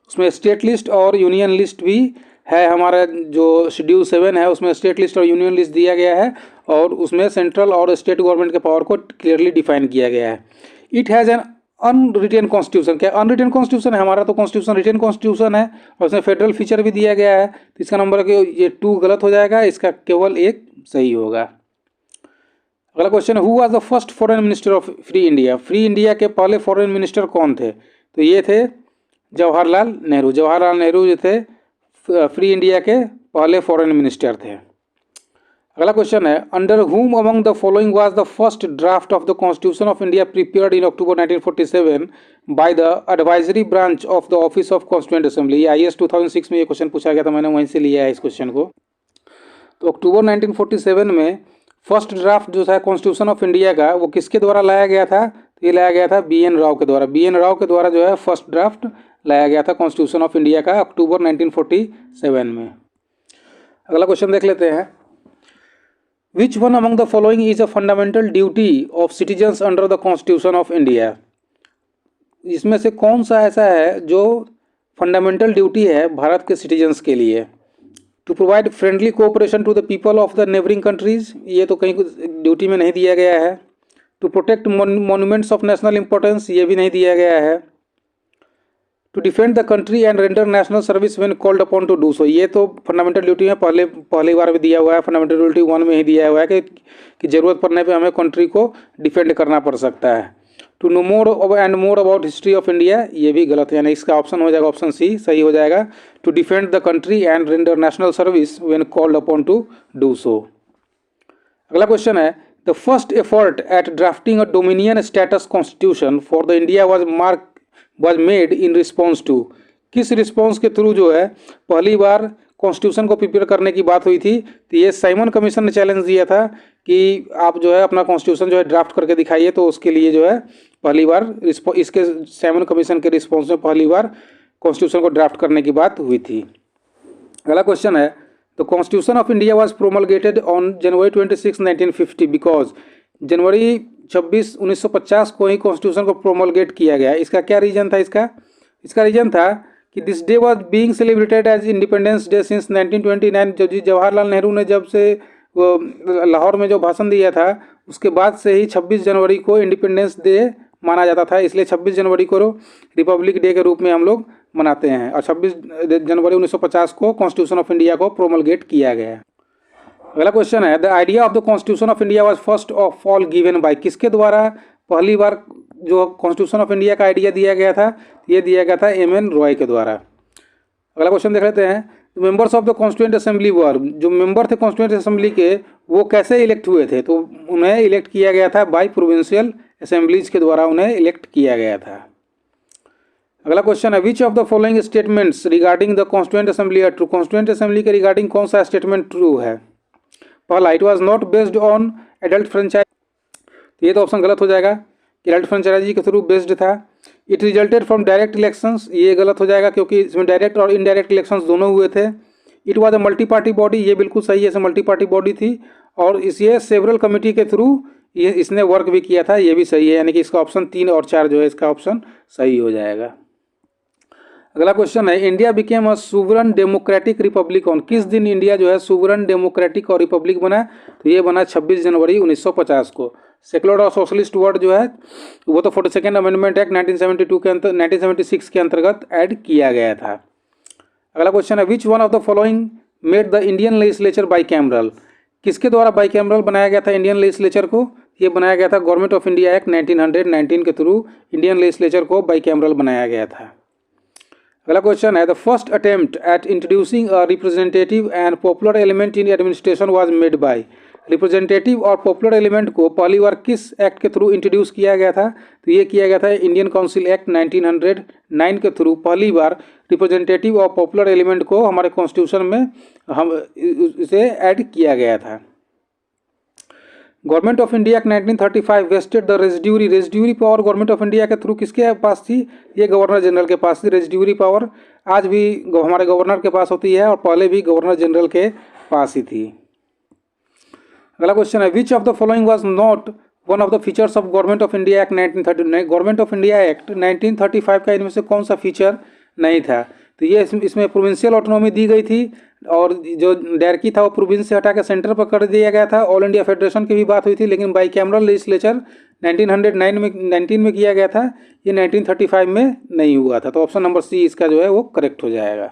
उसमें स्टेट लिस्ट और यूनियन लिस्ट भी है। हमारा जो शेड्यूल 7 है उसमें स्टेट लिस्ट और यूनियन लिस्ट दिया गया है और उसमें सेंट्रल और स्टेट गवर्नमेंट के पावर को क्लियरली डिफाइन किया गया है। It has an unwritten constitution. क्या अनरिटेन कॉन्स्टिट्यूशन है? हमारा तो कॉन्स्टिट्यूशन रिटेन कॉन्स्टिट्यूशन है और उसमें फेडरल फीचर भी दिया गया है। तो इसका नंबर ये 2 गलत हो जाएगा, इसका केवल 1 सही होगा। अगला question, who was the first foreign minister of free India? Free India के पहले फॉरेन मिनिस्टर कौन थे? तो ये थे जवाहरलाल नेहरू। जवाहरलाल नेहरू जो थे फ्री इंडिया के पहले फॉरेन मिनिस्टर थे। अगला क्वेश्चन है, अंडर हुम among the following was the first draft of the constitution of India prepared in October 1947 by the advisory branch of the office of constituent assembly? ये IAS 2006 में ये क्वेश्चन पूछा गया था, मैंने वहीं से लिया है इस क्वेश्चन को। तो अक्टूबर 1947 में फर्स्ट ड्राफ्ट जो था कॉन्स्टिट्यूशन ऑफ इंडिया का वो किसके द्वारा लाया गया था? तो ये लाया गया था BN राव के द्वारा। BN राव के द्वारा जो है फर्स्ट ड्राफ्ट लाया गया था कॉन्स्टिट्यूशन ऑफ इंडिया का अक्टूबर 1947 में। अगला क्वेश्चन देख लेते हैं, which one among the following is a fundamental duty of citizens under the constitution of India? इसमें से कौन सा ऐसा है जो फंडामेंटल ड्यूटी है भारत के सिटीजन्स के लिए? To provide friendly cooperation to the people of the neighbouring countries, ये तो कहीं ड्यूटी में नहीं दिया गया है। To protect monuments of national importance, ये भी नहीं दिया गया है। To defend the country and render national service when called upon to do so, ये तो फंडामेंटल ड्यूटी में पहली बार भी दिया हुआ है। फंडामेंटल ड्यूटी 1 में ही दिया हुआ है कि जरूरत पड़ने पे हमें कंट्री को डिफेंड करना पड़ सकता है। To know more and more about history of India, ये भी गलत है, यानी इसका ऑप्शन हो जाएगा ऑप्शन C सही हो जाएगा। To defend the country and render national service when called upon to do so. अगला क्वेश्चन है, the first effort at drafting a dominion status constitution for the India was made in response to, किस रिस्पॉन्स के थ्रू जो है पहली बार कॉन्स्टिट्यूशन को प्रिपेयर करने की बात हुई थी? तो ये साइमन कमीशन ने चैलेंज दिया था कि आप जो है अपना कॉन्स्टिट्यूशन जो है ड्राफ्ट करके दिखाइए। तो उसके लिए जो है पहली बार इसके साइमन कमीशन के रिस्पॉन्स में पहली बार कॉन्स्टिट्यूशन को ड्राफ्ट करने की बात हुई थी। अगला क्वेश्चन है, the constitution of India was promulgated on January 26, 1950 because, जनवरी 26, 1950 को ही कॉन्स्टिट्यूशन को प्रोमलगेट किया गया। इसका क्या रीजन था? इसका रीजन था कि this day was being celebrated as independence day since 1929। Jawaharlal Nehru ने जब से लाहौर में जो भाषण दिया था उसके बाद से ही 26 जनवरी को इंडिपेंडेंस डे माना जाता था, इसलिए 26 जनवरी को रिपब्लिक डे के रूप में हम लोग मनाते हैं। और 26 जनवरी 1950 को कॉन्स्टिट्यूशन ऑफ इंडिया को प्रोमलगेट किया गया। अगला क्वेश्चन है, the idea of the constitution of India was first of all given by, किसके द्वारा पहली बार जो कॉन्स्टिट्यूशन ऑफ इंडिया का आइडिया दिया गया था? ये दिया गया था M.N. रॉय के द्वारा। अगला क्वेश्चन देख लेते हैं, members of the constituent assembly were, जो मेंबर थे कॉन्स्टिट्यूएंट असेंबली के वो कैसे इलेक्ट हुए थे? तो उन्हें इलेक्ट किया गया था बाय प्रोविंशियल असेंबलीज के द्वारा उन्हें इलेक्ट किया गया था। अगला क्वेश्चन है, which of the following statements regarding the constituent assembly are true? Constituent assembly के रिगार्डिंग कौन सा स्टेटमेंट ट्रू है? पहला, it was not based on adult franchise, ये तो ऑप्शन गलत हो जाएगा कि एडल्ट फ्रेंचाइजी के थ्रू बेस्ड था। It resulted from direct elections, ये गलत हो जाएगा क्योंकि इसमें डायरेक्ट और इनडायरेक्ट इलेक्शंस दोनों हुए थे। It was a multi party body, ये बिल्कुल सही है, इसे मल्टी पार्टी बॉडी थी और इसे सेवरल कमेटी के थ्रू इसने वर्क भी किया था, ये भी सही है, यानी कि इसका ऑप्शन 3 और 4 जो है इसका ऑप्शन सही हो जाएगा। अगला क्वेश्चन है, India became a sovereign democratic republic on, किस दिन इंडिया जो है सुवरन डेमोक्रेटिक और रिपब्लिक बना? तो ये बना 26 जनवरी 1950 को। सेकुलर और सोशलिस्ट वर्ड जो है वो तो 42nd अमेंडमेंट एक्ट 1976 के अंतर्गत ऐड किया गया था। अगला क्वेश्चन है, विच one of the following made the Indian legislature by cameral, किसके द्वारा बाई कैमरल बनाया गया था इंडियन लेजिस्लेचर को? ये बनाया गया था गवर्नमेंट ऑफ इंडिया एक्ट 1919 के थ्रू इंडियन लेजिस्लेचर को बाई कैमरल बनाया गया था। अगला क्वेश्चन है, the first attempt at introducing a representative and popular element in administration was made by, representative और पॉपुलर एलिमेंट को पहली बार किस एक्ट के थ्रू इंट्रोड्यूस किया गया था? तो ये किया गया था इंडियन काउंसिल एक्ट 1909 के थ्रू पहली बार रिप्रेजेंटेटिव और पॉपुलर एलिमेंट को हमारे कॉन्स्टिट्यूशन में हम इसे ऐड किया गया था। Government of India act 1935 vested the residuary power government of India के थ्रू किसके पास थी? ये गवर्नर जनरल के पास थी रेजिड्यूरी पावर। आज भी हमारे गवर्नर के पास होती है और पहले भी गवर्नर जनरल के पास ही थी। अगला क्वेश्चन है which of the following was not one of the features of government of India act 1939। Government of India act 1935 का इनमें से कौन सा फीचर नहीं था? तो ये इसमें प्रोविंशियल ऑटोनॉमी दी गई थी और जो डायरकी था वो प्रोविंस से हटा के सेंटर पर कर दिया गया था। ऑल इंडिया फेडरेशन की भी बात हुई थी लेकिन बाईकैमरल लेजिस्लेचर 1919 में किया गया था, ये 1935 में नहीं हुआ था। तो ऑप्शन नंबर सी इसका जो है वो करेक्ट हो जाएगा।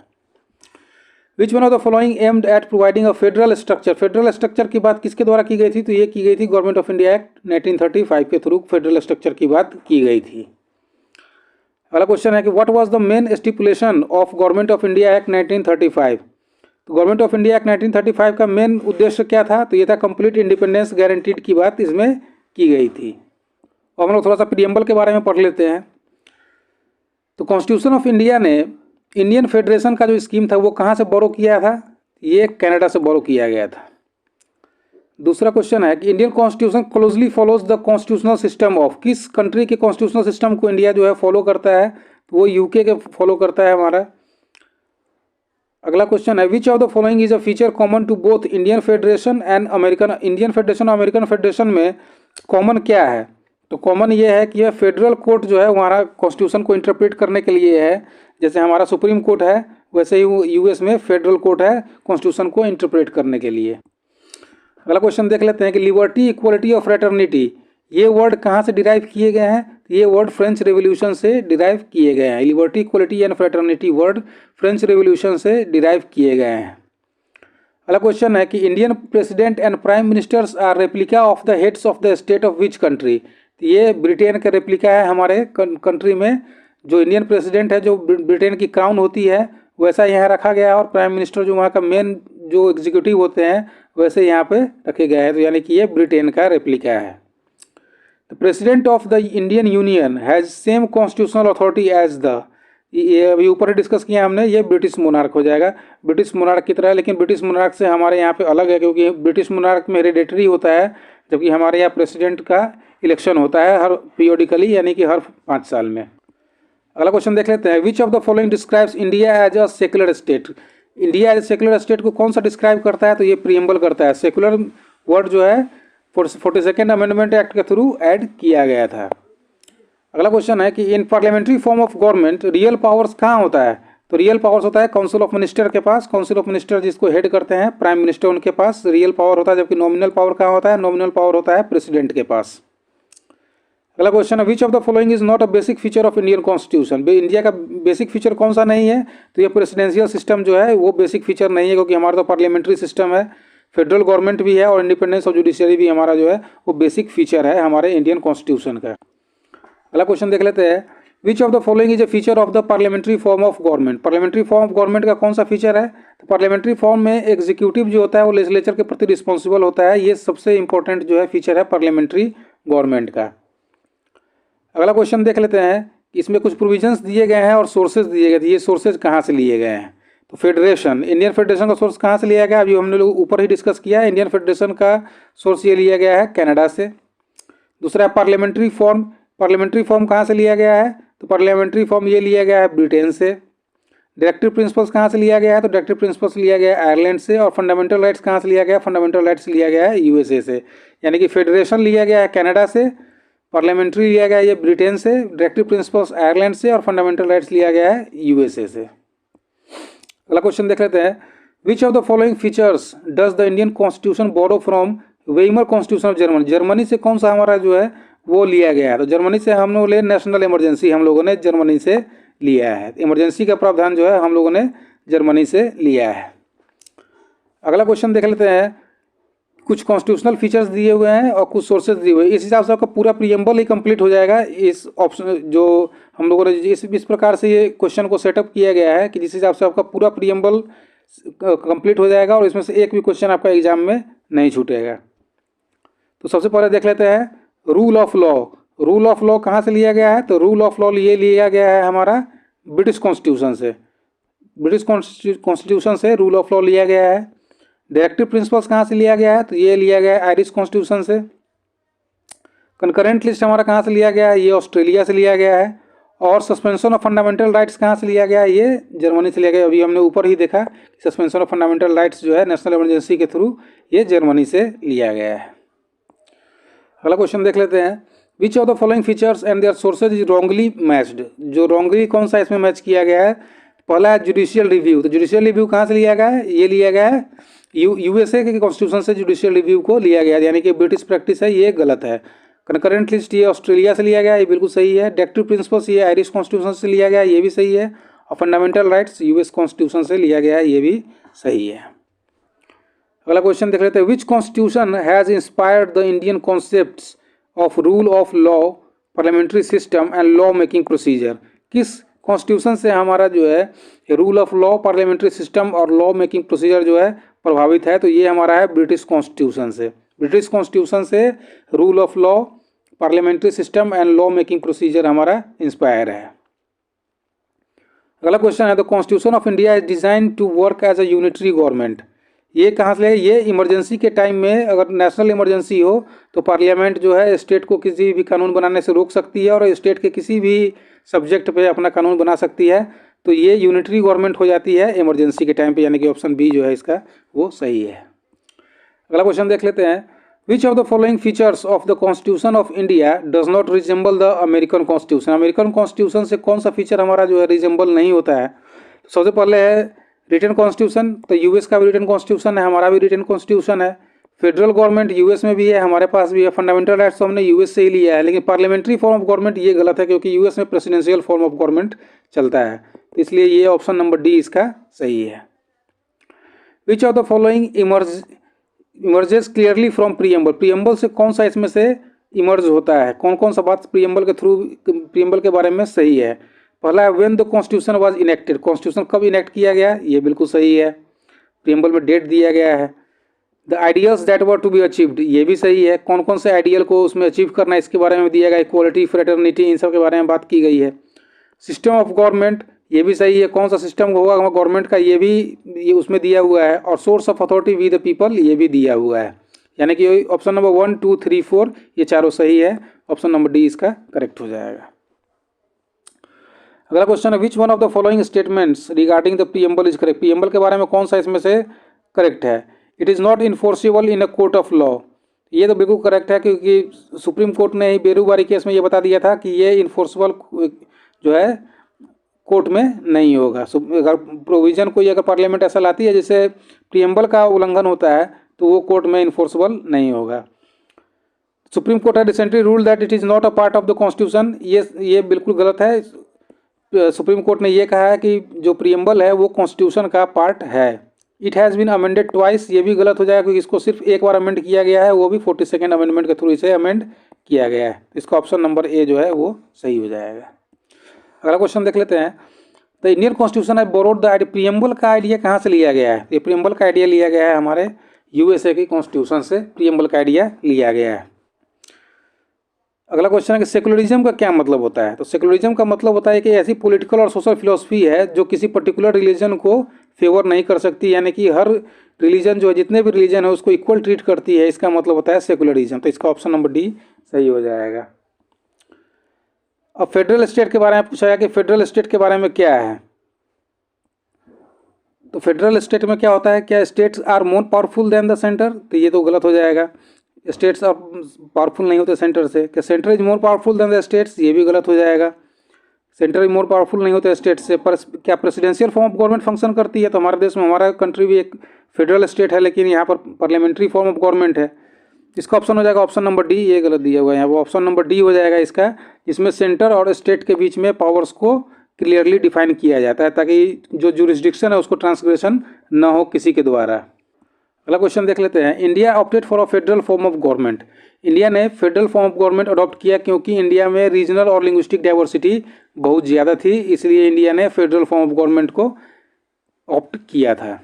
Which one of the following aimed at providing a federal structure. Federal structure की बात किसके द्वारा की गई थी? तो ये की गई थी गवर्नमेंट ऑफ इंडिया एक्ट 1935 के थ्रू फेडरल स्ट्रक्चर की बात की गई थी। अगला क्वेश्चन है कि what was the main stipulation of government of India act 1935। तो गवर्नमेंट ऑफ इंडिया एक्ट 1935 का मेन उद्देश्य क्या था? तो ये था कंप्लीट इंडिपेंडेंस गारंटीड की बात इसमें की गई थी। और हम लोग थोड़ा सा प्रीएम्बल के बारे में पढ़ लेते हैं। तो कॉन्स्टिट्यूशन ऑफ इंडिया ने इंडियन फेडरेशन का जो स्कीम था वो कहाँ से बोरो किया था? ये कनाडा से बोरो किया गया था। दूसरा क्वेश्चन है कि Indian constitution closely follows the constitutional system of. किस कंट्री के कॉन्स्टिट्यूशनल सिस्टम को इंडिया जो है फॉलो करता है? तो वो यूके के फॉलो करता है हमारा। अगला क्वेश्चन है which of the following is a feature common to both Indian federation and American. Indian federation और अमेरिकन फेडरेशन में कॉमन क्या है? तो कॉमन ये है कि यह फेडरल कोर्ट जो है हमारा कॉन्स्टिट्यूशन को इंटरप्रेट करने के लिए है। जैसे हमारा सुप्रीम कोर्ट है वैसे ही यूएस में फेडरल कोर्ट है कॉन्स्टिट्यूशन को इंटरप्रेट करने के लिए। अगला क्वेश्चन देख लेते हैं कि लिबर्टी इक्वलिटी और फ्रेटर्निटी ये वर्ड कहाँ से डिराइव किए गए हैं? ये वर्ड फ्रेंच रेवोल्यूशन से डिराइव किए गए हैं। Liberty equality and fraternity word French revolution से डिराइव किए गए हैं। अगला क्वेश्चन है कि Indian president and prime ministers are replica of the heads of the state of which country. ये ब्रिटेन का रेप्लिका है हमारे कंट्री में। जो इंडियन प्रेसिडेंट है जो ब्रिटेन की क्राउन होती है वैसा यहाँ रखा गया है और प्राइम मिनिस्टर जो वहाँ का मेन जो एग्जीक्यूटिव होते हैं वैसे यहाँ पे रखे गए हैं। तो यानी कि ये ब्रिटेन का रेप्लिका है। The president of the Indian union has same constitutional authority as the. ये अभी ऊपर ही डिस्कस किया हमने, ये ब्रिटिश मोनार्क हो जाएगा। ब्रिटिश मोनार्क की तरह, लेकिन ब्रिटिश मोनार्क से हमारे यहाँ पे अलग है क्योंकि ब्रिटिश मोनार्क में हेरिडेटरी होता है जबकि हमारे यहाँ प्रेसिडेंट का इलेक्शन होता है हर पीरियोडिकली यानी कि हर 5 साल में। अगला क्वेश्चन देख लेते हैं which of the following describes India as a secular state. India as secular state को कौन सा डिस्क्राइब करता है? तो ये प्रीएम्बल करता है। सेक्युलर वर्ड जो है 42nd अमेंडमेंट एक्ट के थ्रू ऐड किया गया था। अगला क्वेश्चन है कि इन parliamentary form of government real powers कहाँ होता है? तो रियल पावर्स होता है काउंसिल ऑफ मिनिस्टर के पास। काउंसिल ऑफ मिनिस्टर जिसको हेड करते हैं प्राइम मिनिस्टर, उनके पास रियल पावर होता है। जबकि नॉमिनल पावर कहाँ होता है? नॉमिनल पावर होता है प्रेसिडेंट के पास। अगला क्वेश्चन है which of the following is not a basic feature of Indian constitution. India का बेसिक फीचर कौन सा नहीं है? तो ये प्रेसिडेंशियल सिस्टम जो है वो बेसिक फीचर नहीं है क्योंकि हमारा तो पार्लियामेंट्री सिस्टम है, फेडरल गवर्नमेंट भी है और इंडिपेंडेंस ऑफ जुडिशरी भी हमारा जो है वो बेसिक फीचर है हमारे इंडियन कॉन्स्टिट्यूशन का। अगला क्वेश्चन देख लेते हैं which of the following is a feature of the parliamentary form of government. Parliamentary form of government का कौन सा फीचर है? तो पार्लियामेंट्री फॉर्म में एग्जीक्यूटिव जो होता है वो लेजिस्लेचर के प्रति रिस्पॉन्सिबल होता है। ये सबसे इंपॉर्टेंट जो है फीचर है पार्लियामेंट्री गवर्नमेंट का। अगला क्वेश्चन देख लेते हैं कि इसमें कुछ प्रोविजंस दिए गए हैं और सोर्सेज दिए गए थे। ये सोर्सेज कहाँ से लिए गए हैं? तो फेडरेशन, इंडियन फेडरेशन का सोर्स कहाँ से लिया गया? अभी हमने लोग ऊपर ही डिस्कस किया है। इंडियन फेडरेशन का सोर्स ये लिया गया है कनाडा से। दूसरा पार्लियामेंट्री फॉर्म, पार्लियामेंट्री फॉर्म कहाँ से लिया गया है? तो पार्लियामेंट्री फॉर्म ये लिया गया है ब्रिटेन से। डायरेक्टिव प्रिंसिपल्स कहाँ से लिया गया है? तो डायरेक्टिव प्रिंसिपल्स लिया गया है आयरलैंड से। और फंडामेंटल राइट्स कहाँ से लिया गया है? फंडामेंटल राइट्स लिया गया है यूएसए से। यानी कि फेडरेशन लिया गया है कनाडा से, पार्लियामेंट्री लिया गया है ये ब्रिटेन से, डायरेक्टिव प्रिंसिपल्स आयरलैंड से और फंडामेंटल राइट्स लिया गया है यूएसए से। अगला क्वेश्चन देख लेते हैं which of the following features does the Indian constitution borrow from Weimar constitution of Germany. Germany से कौन सा हमारा जो है वो लिया गया है? तो जर्मनी से हम लोग ले नेशनल इमरजेंसी हम लोगों ने जर्मनी से लिया है। इमरजेंसी का प्रावधान जो है हम लोगों ने जर्मनी से लिया है। अगला क्वेश्चन देख लेते हैं कुछ कॉन्स्टिट्यूशनल फीचर्स दिए हुए हैं और कुछ सोर्सेज दिए हुए हैं। इस हिसाब से आपका पूरा प्रीएम्बल ही कंप्लीट हो जाएगा। इस ऑप्शन जो हम लोगों ने इस प्रकार से ये क्वेश्चन को सेटअप किया गया है कि जिस हिसाब से आपका पूरा प्रीएम्बल कंप्लीट हो जाएगा और इसमें से एक भी क्वेश्चन आपका एग्जाम में नहीं छूटेगा। तो सबसे पहले देख लेते हैं rule of law. Rule of law कहाँ से लिया गया है? तो रूल ऑफ लॉ ये लिया गया है हमारा ब्रिटिश कॉन्स्टिट्यूशन से। ब्रिटिश कॉन्स्टिट्यूशन से रूल ऑफ लॉ लिया गया है। डायरेक्टिव प्रिंसिपल्स कहाँ से लिया गया है? तो ये लिया गया है आयरिश कॉन्स्टिट्यूशन से। कंकरेंट लिस्ट हमारा कहाँ से लिया गया है? ये ऑस्ट्रेलिया से लिया गया है। और सस्पेंशन ऑफ फंडामेंटल राइट्स कहाँ से लिया गया? ये जर्मनी से लिया गया। अभी हमने ऊपर ही देखा कि सस्पेंशन ऑफ फंडामेंटल राइट्स जो है नेशनल इमरजेंसी के थ्रू ये जर्मनी से लिया गया है। अगला क्वेश्चन देख लेते हैं। Which of the following features and their sources is wrongly matched? जो रॉन्गली कौन सा इसमें मैच किया गया है? पहला है जुडिशियल रिव्यू। तो जुडिशियल रिव्यू कहाँ से लिया गया है? ये लिया गया है यूएसए के कॉन्स्टिट्यूशन से जुडिशियल रिव्यू को लिया गया है, यानी कि ब्रिटिश प्रैक्टिस है, ये गलत है। कंकरेंट लिस्ट ये ऑस्ट्रेलिया से लिया गया, ये बिल्कुल सही है। डायरेक्टिव प्रिंसिपल्स ये आयरिश कॉन्स्टिट्यूशन से लिया गया, ये भी सही है। और फंडामेंटल राइट्स यूएस कॉन्स्टिट्यूशन से लिया गया है, ये भी सही है। अगला क्वेश्चन देख लेते हैं। Which constitution has inspired the Indian concepts of rule of law, parliamentary system and law making procedure? किस कॉन्स्टिट्यूशन से हमारा जो है rule of law, parliamentary system और लॉ मेकिंग प्रोसीजर जो है प्रभावित है? तो ये हमारा है ब्रिटिश कॉन्स्टिट्यूशन से। ब्रिटिश कॉन्स्टिट्यूशन से rule of law, parliamentary system and law making procedure हमारा इंस्पायर है। अगला क्वेश्चन है the constitution of India is design to work as a unitary government. ये कहाँ से? ये इमरजेंसी के टाइम में अगर नेशनल इमरजेंसी हो तो पार्लियामेंट जो है स्टेट को किसी भी कानून बनाने से रोक सकती है और स्टेट के किसी भी सब्जेक्ट पे अपना कानून बना सकती है। तो ये यूनिटरी गवर्नमेंट हो जाती है इमरजेंसी के टाइम पे, यानी कि ऑप्शन बी जो है इसका वो सही है। अगला क्वेश्चन देख लेते हैं। Which of the following features of the constitution of India does not resemble the American constitution? American constitution से कौन सा फीचर हमारा जो है रिजेंबल नहीं होता है? सबसे पहले है रिटन कॉन्स्टिट्यूशन। तो यूएस का भी रिटन कॉन्स्टिट्यूशन है, हमारा भी रिटन कॉन्स्टिट्यूशन है। फेडरल गवर्नमेंट यूएस में भी है, हमारे पास भी है। फंडामेंटल राइट्स तो हमने यूएस से ही लिया है। लेकिन पार्लियामेंट्री फॉर्म ऑफ गवर्नमेंट ये गलत है, क्योंकि यूएस में प्रेसिडेंशियल फॉर्म ऑफ गवर्नमेंट चलता है। तो इसलिए ये ऑप्शन नंबर डी इसका सही है। Which of the following emerges clearly from preamble? Preamble से कौन सा इसमें से इमर्ज होता है? कौन कौन सा बात प्रीएम्बल के थ्रू, प्रीएम्बल के बारे में सही है? पहला है when the constitution was enacted. Constitution कब इनेक्ट किया गया? ये बिल्कुल सही है। प्रीएम्बल में डेट दिया गया है। The ideals that were to be achieved, ये भी सही है। कौन कौन से आइडियल को उसमें अचीव करना है इसके बारे में दिया गया। इक्वालिटी, फ्रेटर्निटी, इन सब के बारे में बात की गई है। सिस्टम ऑफ गवर्नमेंट, ये भी सही है। कौन सा सिस्टम होगा गवर्नमेंट का, ये उसमें दिया हुआ है। और source of authority we the people, ये भी दिया हुआ है। यानी कि ऑप्शन नंबर 1, 2, 3, 4 ये चारों सही है। ऑप्शन नंबर डी इसका करेक्ट हो जाएगा। अगला क्वेश्चन है विच one of the following statements regarding the preamble is correct? Preamble के बारे में कौन सा इसमें से करेक्ट है? It is not enforceable in a court of law. ये तो बिल्कुल करेक्ट है, क्योंकि सुप्रीम कोर्ट ने ही बेरूबारी केस में ये बता दिया था कि ये इन्फोर्सेबल जो है कोर्ट में नहीं होगा। अगर प्रोविजन कोई अगर पार्लियामेंट ऐसा लाती है जैसे प्रीएम्बल का उल्लंघन होता है तो वो कोर्ट में इन्फोर्सेबल नहीं होगा। सुप्रीम कोर्ट है recently rule that it is not a part of the constitution. ये बिल्कुल गलत है। सुप्रीम कोर्ट ने ये कहा है कि जो प्रीएम्बल है वो कॉन्स्टिट्यूशन का पार्ट है। It has been amended twice, ये भी गलत हो जाएगा, क्योंकि इसको सिर्फ एक बार अमेंड किया गया है, वो भी 42nd अमेंडमेंट के थ्रू इसे अमेंड किया गया है। इसका ऑप्शन नंबर ए जो है वो सही हो जाएगा। अगला क्वेश्चन देख लेते हैं। द इंडियन कॉन्स्टिट्यूशन है बोरोड द आइडिया। प्रीएम्बल का आइडिया कहाँ से लिया गया है? ये प्रीएम्बल का आइडिया लिया गया है हमारे यूएसए की कॉन्स्टिट्यूशन से, प्रीएम्बल का आइडिया लिया गया है। अगला क्वेश्चन है कि सेकुलरिज्म का क्या मतलब होता है? तो सेकुलरिज्म का मतलब होता है कि ऐसी पॉलिटिकल और सोशल फिलोसफी है जो किसी पर्टिकुलर रिलीजन को फेवर नहीं कर सकती, यानी कि हर रिलीजन जो है, जितने भी रिलीजन है उसको इक्वल ट्रीट करती है। इसका मतलब होता है सेकुलरिज्म। तो इसका ऑप्शन नंबर डी सही हो जाएगा। अब फेडरल स्टेट के बारे में पूछा गया कि फेडरल स्टेट के बारे में क्या है? तो फेडरल स्टेट में क्या होता है? क्या states are more powerful than the centre? तो ये तो गलत हो जाएगा। स्टेट्स आर पावरफुल नहीं होते सेंटर से। क्या centre is more powerful than the states? ये भी गलत हो जाएगा। सेंटर इज मोर पावरफुल नहीं होते स्टेट से। पर क्या presidential form of government function करती है? तो हमारे देश में, हमारा कंट्री भी एक फेडरल स्टेट है, लेकिन यहाँ पर पार्लियामेंट्री फॉर्म ऑफ गवर्नमेंट है। इसका ऑप्शन हो जाएगा ऑप्शन नंबर डी। ये गलत दिया हुआ है यहाँ, वो ऑप्शन नंबर डी हो जाएगा इसका, जिसमें सेंटर और स्टेट के बीच में पावर्स को क्लियरली डिफाइन किया जाता है, ताकि जो जुरिस्डिक्शन है उसको ट्रांसग्रेशन न हो किसी के द्वारा। अगला क्वेश्चन देख लेते हैं। India opted for a federal form of government. India ने federal form of government adopt किया क्योंकि इंडिया में रीजनल और लिंग्विस्टिक डाइवर्सिटी बहुत ज़्यादा थी, इसलिए इंडिया ने फेडरल फॉर्म ऑफ गवर्नमेंट को ऑप्ट किया था।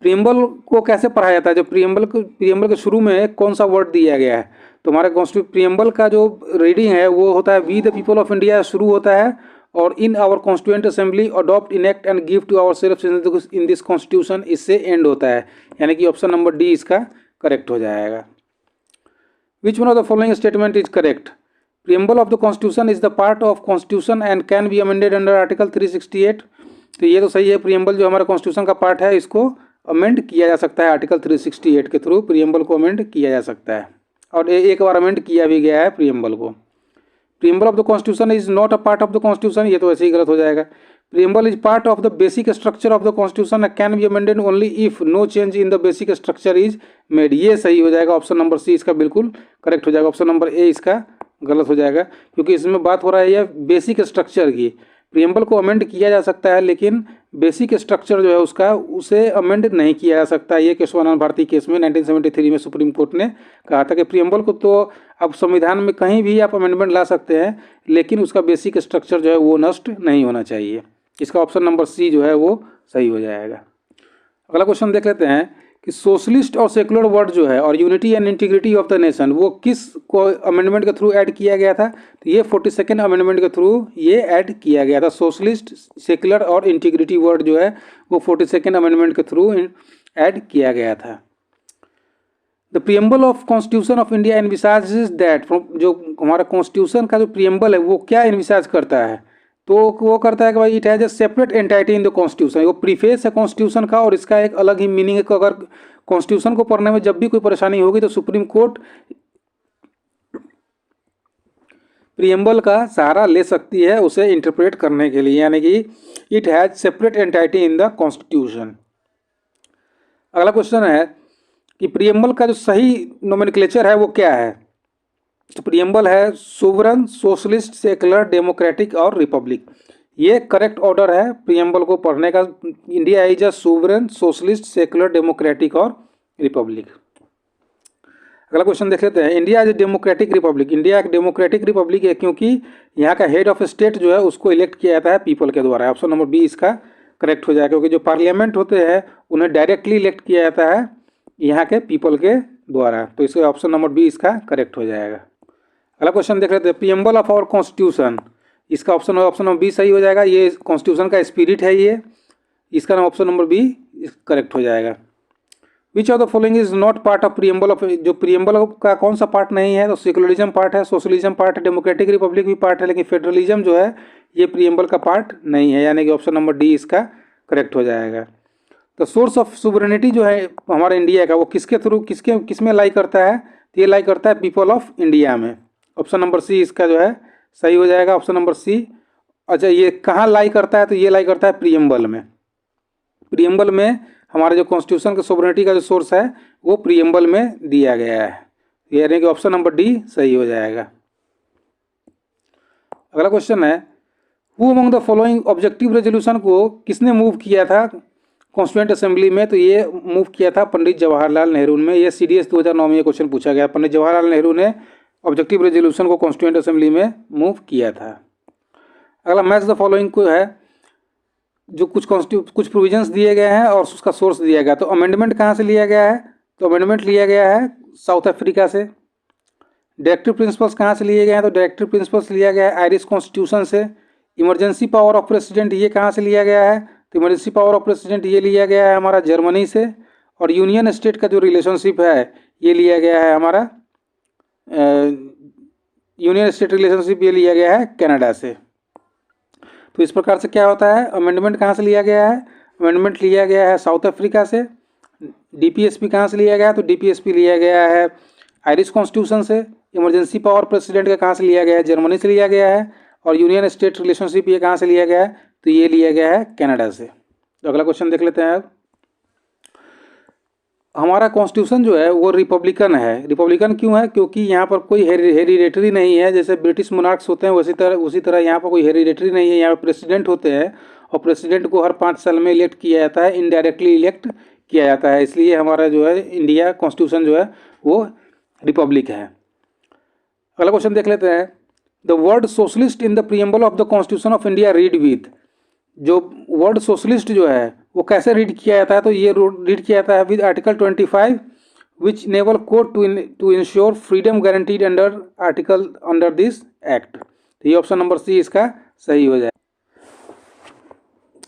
प्रीएम्बल को कैसे पढ़ा जाता है? जो प्रीएम्बल के शुरू में कौन सा वर्ड दिया गया है? तो हमारे कॉन्स्टिट्यूशन प्रीएम्बल का जो रीडिंग है वो होता है we the people of India शुरू होता है, और in our constituent assembly adopt enact and give to our self in this constitution, इससे एंड होता है, यानी कि ऑप्शन नंबर डी इसका करेक्ट हो जाएगा। Which one of the following statement is correct? Preamble of the constitution is the part of constitution and can be amended under article 368। तो ये तो सही है, प्रियम्बल जो हमारा कॉन्स्टिट्यूशन का पार्ट है इसको अमेंड किया जा सकता है आर्टिकल 368 के थ्रू, प्रियम्बल को अमेंड किया जा सकता है और एक बार अमेंड किया भी गया है प्रियम्बल को। Preamble of the constitution is not a part of the constitution, ये तो ऐसे ही गलत हो जाएगा। Preamble is part of the basic structure of the constitution and can be amended only if no change in the basic structure is made, ये सही हो जाएगा। ऑप्शन नंबर सी इसका बिल्कुल करेक्ट हो जाएगा। ऑप्शन नंबर ए इसका गलत हो जाएगा क्योंकि इसमें बात हो रहा है ये बेसिक स्ट्रक्चर की। प्रियम्बल को अमेंड किया जा सकता है लेकिन बेसिक स्ट्रक्चर जो है उसका उसे अमेंड नहीं किया जा सकता। ये केशवानंद भारती केस में 1973 में सुप्रीम कोर्ट ने कहा था कि प्रियम्बल को तो अब संविधान में कहीं भी आप अमेंडमेंट ला सकते हैं लेकिन उसका बेसिक स्ट्रक्चर जो है वो नष्ट नहीं होना चाहिए। इसका ऑप्शन नंबर सी जो है वो सही हो जाएगा। अगला क्वेश्चन देख लेते हैं कि सोशलिस्ट और सेकुलर वर्ड जो है और unity and integrity of the nation वो किस को अमेंडमेंट के थ्रू ऐड किया गया था? तो ये 42nd अमेंडमेंट के थ्रू ये ऐड किया गया था। सोशलिस्ट, सेकुलर और इंटीग्रिटी वर्ड जो है वो 42nd अमेंडमेंट के थ्रू ऐड किया गया था। The preamble of constitution of India envisages that, जो हमारा कॉन्स्टिट्यूशन का जो प्रियम्बल है वो क्या एनविसाज करता है? तो वो करता है कि भाई it has a separate entity in the constitution. वो प्रीफेस है कॉन्स्टिट्यूशन का और इसका एक अलग ही मीनिंग है कि अगर कॉन्स्टिट्यूशन को पढ़ने में जब भी कोई परेशानी होगी तो सुप्रीम कोर्ट प्रियम्बल का सहारा ले सकती है उसे इंटरप्रेट करने के लिए, यानी कि it has separate entity in the constitution. अगला क्वेश्चन है कि प्रियम्बल का जो सही नोमेनक्लेचर है वो क्या है? तो प्रियम्बल है सोवरन, सोशलिस्ट, सेकुलर, डेमोक्रेटिक और रिपब्लिक। ये करेक्ट ऑर्डर है प्रियम्बल को पढ़ने का। India is a sovereign, socialist, secular, democratic और रिपब्लिक। अगला क्वेश्चन देख लेते हैं। India is a democratic Republic. India एक डेमोक्रेटिक रिपब्लिक है क्योंकि यहाँ का हेड ऑफ स्टेट जो है उसको इलेक्ट किया जाता है पीपल के द्वारा। ऑप्शन नंबर बी इसका करेक्ट हो जाएगा क्योंकि जो पार्लियामेंट होते हैं उन्हें डायरेक्टली इलेक्ट किया जाता है यहाँ के पीपल के द्वारा। तो इसका ऑप्शन नंबर बी इसका करेक्ट हो जाएगा। अगला क्वेश्चन देख लेते हैं। प्रियम्बल ऑफ आवर कॉन्स्टिट्यूशन, इसका ऑप्शन नंबर बी सही हो जाएगा। ये कॉन्स्टिट्यूशन का स्पिरिट है ये, इसका ऑप्शन नंबर बी करेक्ट हो जाएगा। विच of the following is not part of preamble of, जो प्रियम्बल का कौन सा पार्ट नहीं है? तो सेकुलरिज्म पार्ट है, सोशलिज्म पार्ट है, डेमोक्रेटिक रिपब्लिक भी पार्ट है, लेकिन फेडरलिज्म जो है ये प्रियम्बल का पार्ट नहीं है, यानी कि ऑप्शन नंबर डी इसका करेक्ट हो जाएगा। तो सोर्स ऑफ सुवरेनिटी जो है हमारे इंडिया का वो किसके थ्रू किसमें लाई करता है? तो ये लाई करता है पीपल ऑफ इंडिया में। ऑप्शन नंबर सी इसका जो है सही हो जाएगा। Option number C. अच्छा, ये कहाँ लाई करता है? तो ये लाई करता है प्रियम्बल में। प्रियम्बल में हमारे जो कॉन्स्टिट्यूशन के सोवरेनिटी का जो सोर्स है वो प्रियम्बल में दिया गया है, यानी कि ऑप्शन नंबर डी सही हो जाएगा। अगला क्वेश्चन है who among the following objective resolution को किसने मूव किया था कॉन्स्टिट्यूएंट असेंबली में? तो ये मूव किया था पंडित जवाहरलाल नेहरू में। ये CDS 2009 में ये क्वेश्चन पूछा गया। पंडित जवाहरलाल नेहरू ने ऑब्जेक्टिव रेजोल्यूशन को कॉन्स्टिट्यूएंट असेंबली में मूव किया था। अगला मैच द फॉलोइंग को है, जो कुछ प्रोविजंस दिए गए हैं और उसका सोर्स दिया गया। तो अमेंडमेंट कहाँ से लिया गया है? तो अमेंडमेंट लिया गया है साउथ अफ्रीका से। डायरेक्टिव प्रिंसिपल्स कहाँ से लिए गए हैं? तो डायरेक्टिव प्रिंसिपल्स लिया गया है आयरिश कॉन्स्टिट्यूशन से। इमरजेंसी पावर ऑफ प्रेसिडेंट ये कहाँ से लिया गया है? तो इमरजेंसी पावर ऑफ प्रेसिडेंट ये लिया गया है हमारा जर्मनी से। और यूनियन स्टेट का जो रिलेशनशिप है ये लिया गया है हमारा यूनियन स्टेट रिलेशनशिप ये लिया गया है कनाडा से। तो इस प्रकार से क्या होता है, अमेंडमेंट कहाँ से लिया गया है? अमेंडमेंट लिया गया है साउथ अफ्रीका से। DPSP कहाँ से लिया गया है? तो DPSP लिया गया है आयरिश कॉन्स्टिट्यूशन से। इमरजेंसी पावर प्रेसिडेंट का कहाँ से लिया गया है? जर्मनी से लिया गया है। और यूनियन स्टेट रिलेशनशिप ये कहाँ से लिया गया है? तो ये लिया गया है कनाडा से। तो अगला क्वेश्चन देख लेते हैं अब। हमारा कॉन्स्टिट्यूशन जो है वो रिपब्लिकन है। रिपब्लिकन क्यों है? क्योंकि यहाँ पर कोई हेरिडेटरी नहीं है, जैसे ब्रिटिश मोनार्क्स होते हैं उसी तरह यहाँ पर कोई हेरिडेटरी नहीं है। यहाँ पर प्रेसिडेंट होते हैं और प्रेसिडेंट को हर 5 साल में इलेक्ट किया जाता है, इनडायरेक्टली इलेक्ट किया जाता है। इसलिए हमारा जो है इंडिया कॉन्स्टिट्यूशन जो है वो रिपब्लिक है। अगला क्वेश्चन देख लेते हैं। The word socialist in the preamble of the constitution of India read with, जो वर्ड सोशलिस्ट जो है वो कैसे रीड किया जाता है? तो ये रीड किया जाता है with article 25 which enable court to ensure freedom guaranteed under this act. तो ये ऑप्शन नंबर सी इसका सही हो जाए।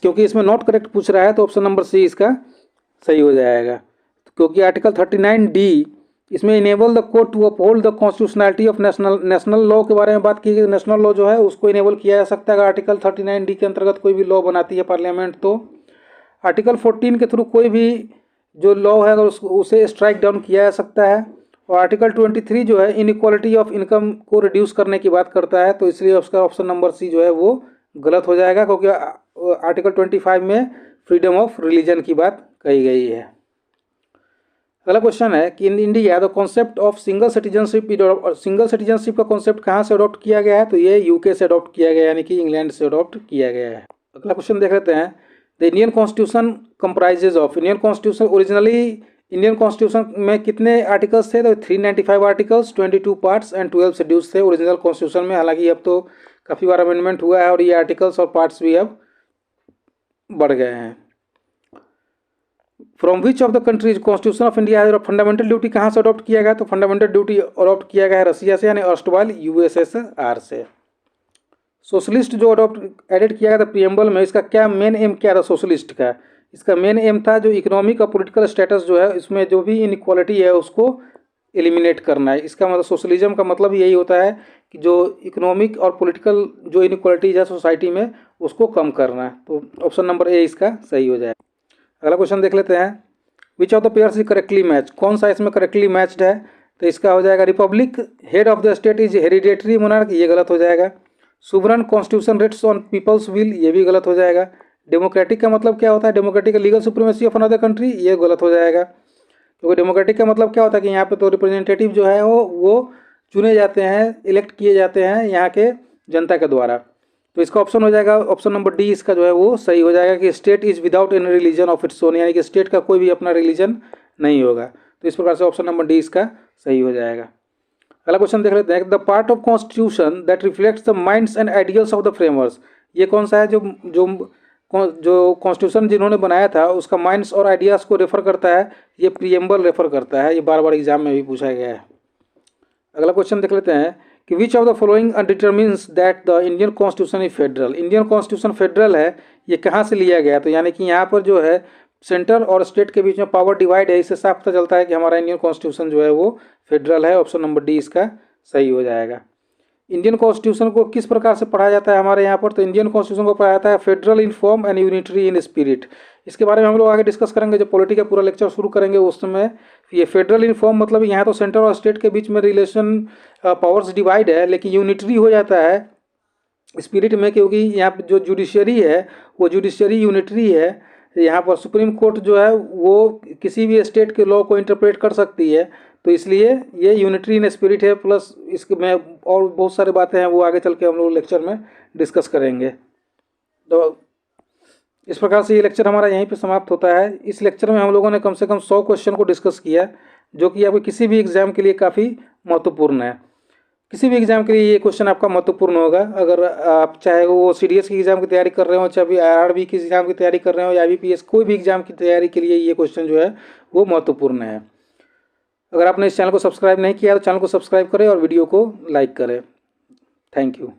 क्योंकि इसमें नॉट करेक्ट पूछ रहा है तो ऑप्शन नंबर सी इसका सही हो जाएगा। क्योंकि आर्टिकल 39D इसमें enable the court to uphold the constitutionality of national law के बारे में बात की गई। नेशनल लॉ जो है उसको इनेबल किया जा सकता है अगर आर्टिकल 39D के अंतर्गत कोई भी लॉ बनाती है पार्लियामेंट। तो आर्टिकल 14 के थ्रू कोई भी जो लॉ है अगर उसे स्ट्राइक डाउन किया जा सकता है। और आर्टिकल 23 जो है इनइक्वालिटी ऑफ इनकम को रिड्यूस करने की बात करता है, तो इसलिए उसका ऑप्शन नंबर सी जो है वो गलत हो जाएगा, क्योंकि आर्टिकल 25 में फ्रीडम ऑफ रिलीजन की बात कही गई है। अगला क्वेश्चन है कि in India the concept of single citizenship का कॉन्सेप्ट कहाँ से अडॉप्ट किया गया है? तो ये यूके से अडॉप्ट किया गया है, यानी कि इंग्लैंड से अडॉप्ट किया गया है। अगला क्वेश्चन देख लेते हैं। The Indian constitution comprises of, Indian constitution originally Indian constitution में कितने आर्टिकल्स थे? तो 395 आर्टिकल्स, 22 पार्ट्स एंड 12 शेड्यूल्स थे ओरिजिनल कॉन्स्टिट्यूशन में। हालांकि अब तो काफ़ी बार अमेंडमेंट हुआ है और ये आर्टिकल्स और पार्ट्स भी अब बढ़ गए हैं। From which of the countries constitution of India है फंडामेंटल ड्यूटी कहाँ से अडॉप्ट किया गया? तो फंडामेंटल ड्यूटी अडॉप्ट किया गया है रसिया से, यानी अर्स्टवाइल यूएसएसआर से। सोशलिस्ट जो अडॉप्ट एडिट किया गया था प्रीएम्बल में, इसका क्या मेन एम क्या था सोशलिस्ट का? इसका मेन एम था जो इकोनॉमिक और पॉलिटिकल स्टेटस जो है इसमें जो भी इनइक्वालिटी है उसको एलिमिनेट करना है। इसका मतलब सोशलिज्म का मतलब यही होता है कि जो इकोनॉमिक और पॉलिटिकल जो इनइक्वालिटीज है सोसाइटी में उसको कम करना है। तो ऑप्शन नंबर ए इसका सही हो जाए। अगला क्वेश्चन देख लेते हैं। Which of the pairs is correctly match, कौन सा इसमें करेक्टली मैच्ड है? तो इसका हो जाएगा republic, head of the state is hereditary monarch, ये गलत हो जाएगा। Sovereign constitution rests on people's will, ये भी गलत हो जाएगा। डेमोक्रेटिक का मतलब क्या होता है? Democratic legal supremacy of another country, ये गलत हो जाएगा, क्योंकि डेमोक्रेटिक का मतलब क्या होता है कि यहाँ पे तो रिप्रेजेंटेटिव जो है वो चुने जाते हैं, इलेक्ट किए जाते हैं यहाँ के जनता के द्वारा। तो इसका ऑप्शन हो जाएगा ऑप्शन नंबर डी, इसका जो है वो सही हो जाएगा कि state is without any religion of its own, यानी कि स्टेट का कोई भी अपना रिलीजन नहीं होगा। तो इस प्रकार से ऑप्शन नंबर डी इसका सही हो जाएगा। अगला क्वेश्चन देख लेते हैं। The part of constitution that reflects the minds and ideals of the framers, ये कौन सा है? जो कॉन्स्टिट्यूशन जिन्होंने बनाया था उसका माइंड्स और आइडियाज़ को रेफर करता है, ये प्रीएम्बल रेफर करता है। ये बार बार एग्जाम में भी पूछा गया है। अगला क्वेश्चन देख लेते हैं कि which of the following determines that the Indian constitution is federal, Indian constitution federal है, ये कहाँ से लिया गया? तो यानी कि यहाँ पर जो है सेंटर और स्टेट के बीच में पावर डिवाइड है, इससे साफ पता चलता है कि हमारा इंडियन कॉन्स्टिट्यूशन जो है वो फेडरल है। ऑप्शन नंबर डी इसका सही हो जाएगा। इंडियन कॉन्स्टिट्यूशन को किस प्रकार से पढ़ा जाता है हमारे यहाँ पर? तो इंडियन कॉन्स्टिट्यूशन को पढ़ा जाता है federal in form and unitary in spirit. इसके बारे में हम लोग आगे डिस्कस करेंगे, जब पॉलिटी का पूरा लेक्चर शुरू करेंगे उस समय। ये फेडरल इन फॉर्म मतलब यहाँ तो सेंटर और स्टेट के बीच में रिलेशन पावर्स डिवाइड है, लेकिन यूनिटरी हो जाता है स्पिरिट में, क्योंकि यहाँ पर जो जुडिशरी है वो जुडिशरी यूनिटरी है। यहाँ पर सुप्रीम कोर्ट जो है वो किसी भी स्टेट के लॉ को इंटरप्रेट कर सकती है, तो इसलिए ये यूनिटरी इन स्पिरिट है। प्लस इसमें और बहुत सारी बातें हैं वो आगे चल के हम लोग लेक्चर में डिस्कस करेंगे। तो इस प्रकार से ये लेक्चर हमारा यहीं पे समाप्त होता है। इस लेक्चर में हम लोगों ने कम से कम 100 क्वेश्चन को डिस्कस किया, जो कि आपको किसी भी एग्ज़ाम के लिए काफ़ी महत्वपूर्ण है। किसी भी एग्ज़ाम के लिए ये क्वेश्चन आपका महत्वपूर्ण होगा। अगर आप चाहे वो CDS की एग्ज़ाम की तैयारी कर रहे हो, चाहे RRB की एग्ज़ाम की तैयारी कर रहे हो, या IBPS कोई भी एग्ज़ाम की तैयारी के लिए ये क्वेश्चन जो है वो महत्वपूर्ण है। अगर आपने इस चैनल को सब्सक्राइब नहीं किया तो चैनल को सब्सक्राइब करें और वीडियो को लाइक करें। Thank you.